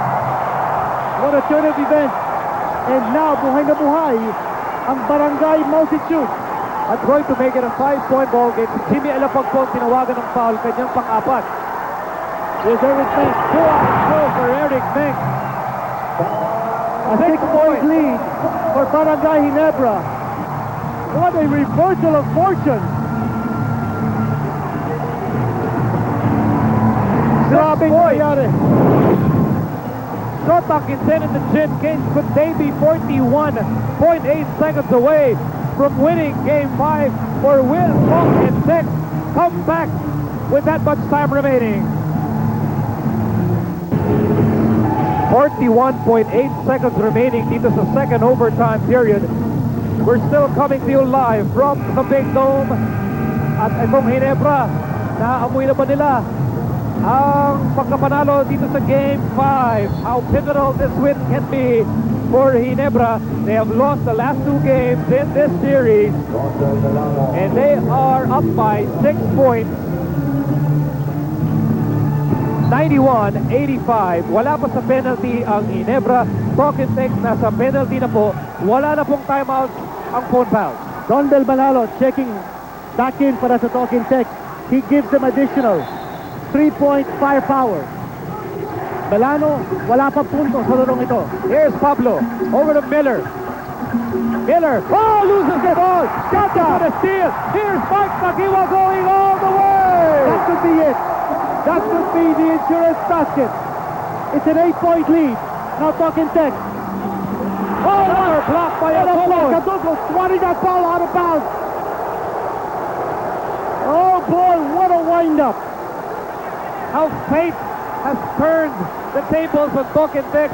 What a turn of events. And now, buhay na buhay, ang barangay multitude. At going to make it a 5-point ball game. Jimmy Alapag po tinawagan ng foul, kanyang pang-apat. Here's Eric Mink. 2-0 for Eric Mink. A 6-point lead for Barangay Ginebra. What a reversal of fortune. Grabe nangyari. Shot clock is 10 in the chin. Kings could they be 41.8 seconds away from winning Game 5, or will Pocket Tex come back with that much time remaining? 41.8 seconds remaining dito sa second overtime period. We're still coming to you live from the Big Dome. At itong Ginebra, naamoy na ba nila ang pagkapanalo dito sa Game 5? How pivotal this win can be for Ginebra. They have lost the last 2 games in this series, and they are up by 6 points. 91-85. Wala pa sa penalty ang Ginebra. Pocket Tex nasa penalty na po. Wala na pong timeout ang phone foul. Don Del Manalo checking back in para sa Talking Tex. He gives them additional 3-point firepower. Belano, wala pa punto sa larong ito. Here's Pablo. Over to Miller. Miller. Oh, loses the ball. Gata with a steal. Here's Mike Makiwa going all the way. That could be it. That could be the insurance basket. It's an 8-point lead. Now Talking Tex. Oh, another block by Adolfo. Adolfo swatting that ball out of bounds. Oh boy, what a wind-up. How fate has turned the tables on Pocket Tex.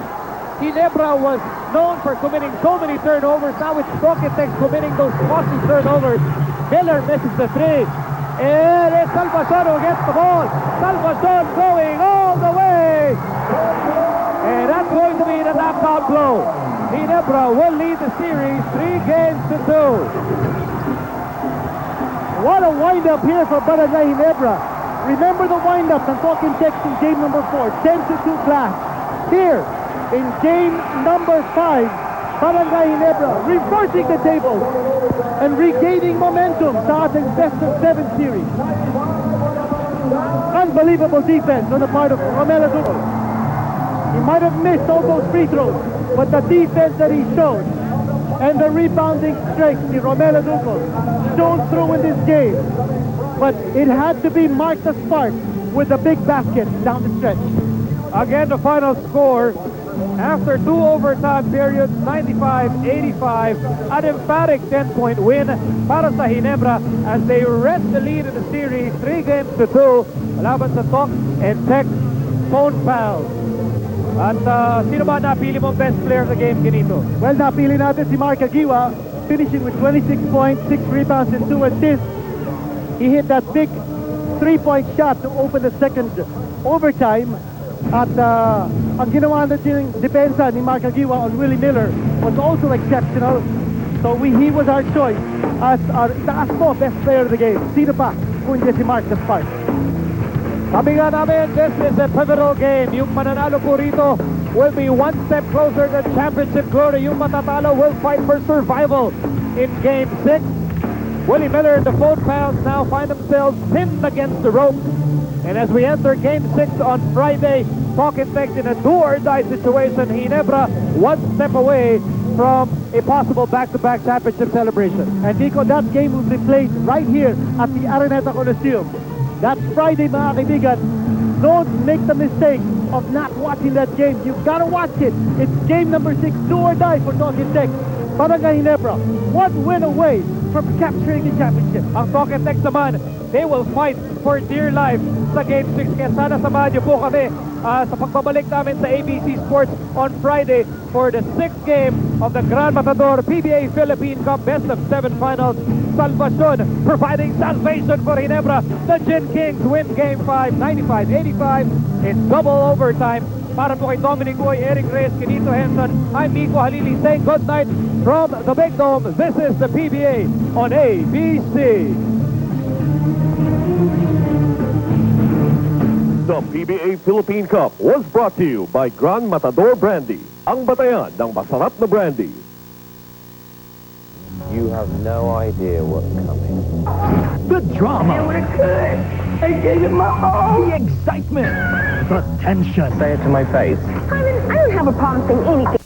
Ginebra was known for committing so many turnovers. Now it's Pocket Tex committing those costly turnovers. Miller misses the 3. And it's Salvador who gets the ball. Salvador going all the way. And that's going to be the knockout blow. Ginebra will lead the series 3-2. What a wind-up here for Barangay Ginebra. Remember the wind-up ng Talking Tex in game number 4, 10-2 clash. Here, in game number 5, Barangay Ginebra reversing the tables and regaining momentum sa ating best-of-7 series. Unbelievable defense on the part of Romelo Ducos. He might have missed all those free throws, but the defense that he showed and the rebounding strength ni Romelo Ducos shone through in this game. But it had to be Mark the Spark with a big basket down the stretch. Again, the final score after 2 overtime periods, 95-85, an emphatic 10-point win para sa Ginebra as they wrest the lead in the series 3-2 laban sa Talk and Tex phone foul. At sino ba napili mong best player sa game, Ginito? Well, napili natin si Mark Agiwa, finishing with 26 points, 6 rebounds, and 2 assists. He hit that big 3-point shot to open the second overtime. At ang ginawa natin yung depensa ni Mark Agiwa on Willie Miller was also exceptional. So he was our choice as our itaas mo best player of the game. Sino pa kung hindi si Mark the Spark? Sabi nga namin, this is a pivotal game. Yung mananalo po rito will be one step closer to championship glory. Yung matatalo will fight for survival in Game 6. Willie Miller and the phone pounds now find themselves pinned against the rope. And as we enter Game 6 on Friday, Pocket Tex in a do-or-die situation. Ginebra one step away from a possible back-to-back championship celebration. And Nico, that game will be played right here at the Araneta Coliseum. That's Friday, mga kaibigan. Don't make the mistake of not watching that game. You've got to watch it. It's game number 6, do or die for Talking Tex. Barangay Ginebra, one win away from capturing the championship. Ang Token Tex naman, they will fight for dear life sa Game 6. Kaya sana samahan niyo po kami sa pagbabalik namin sa ABC Sports on Friday for the 6th game of the Gran Matador Pba Philippine Cup Best of 7 Finals. Salvacion providing salvation for Ginebra. The Gin Kings win Game 5, 95-85 in double overtime. Para po kay Dominic Uy, Eric Reyes, Kenito Henson, I'm Miko Halili saying good night from the Big Dome. This is the PBA on ABC. The PBA Philippine Cup was brought to you by Gran Matador Brandy, ang batayan ng masarap na brandy. You have no idea what's coming. The drama. We're good. I gave it my all. The excitement. The tension. Say it to my face. I don't have a problem saying anything.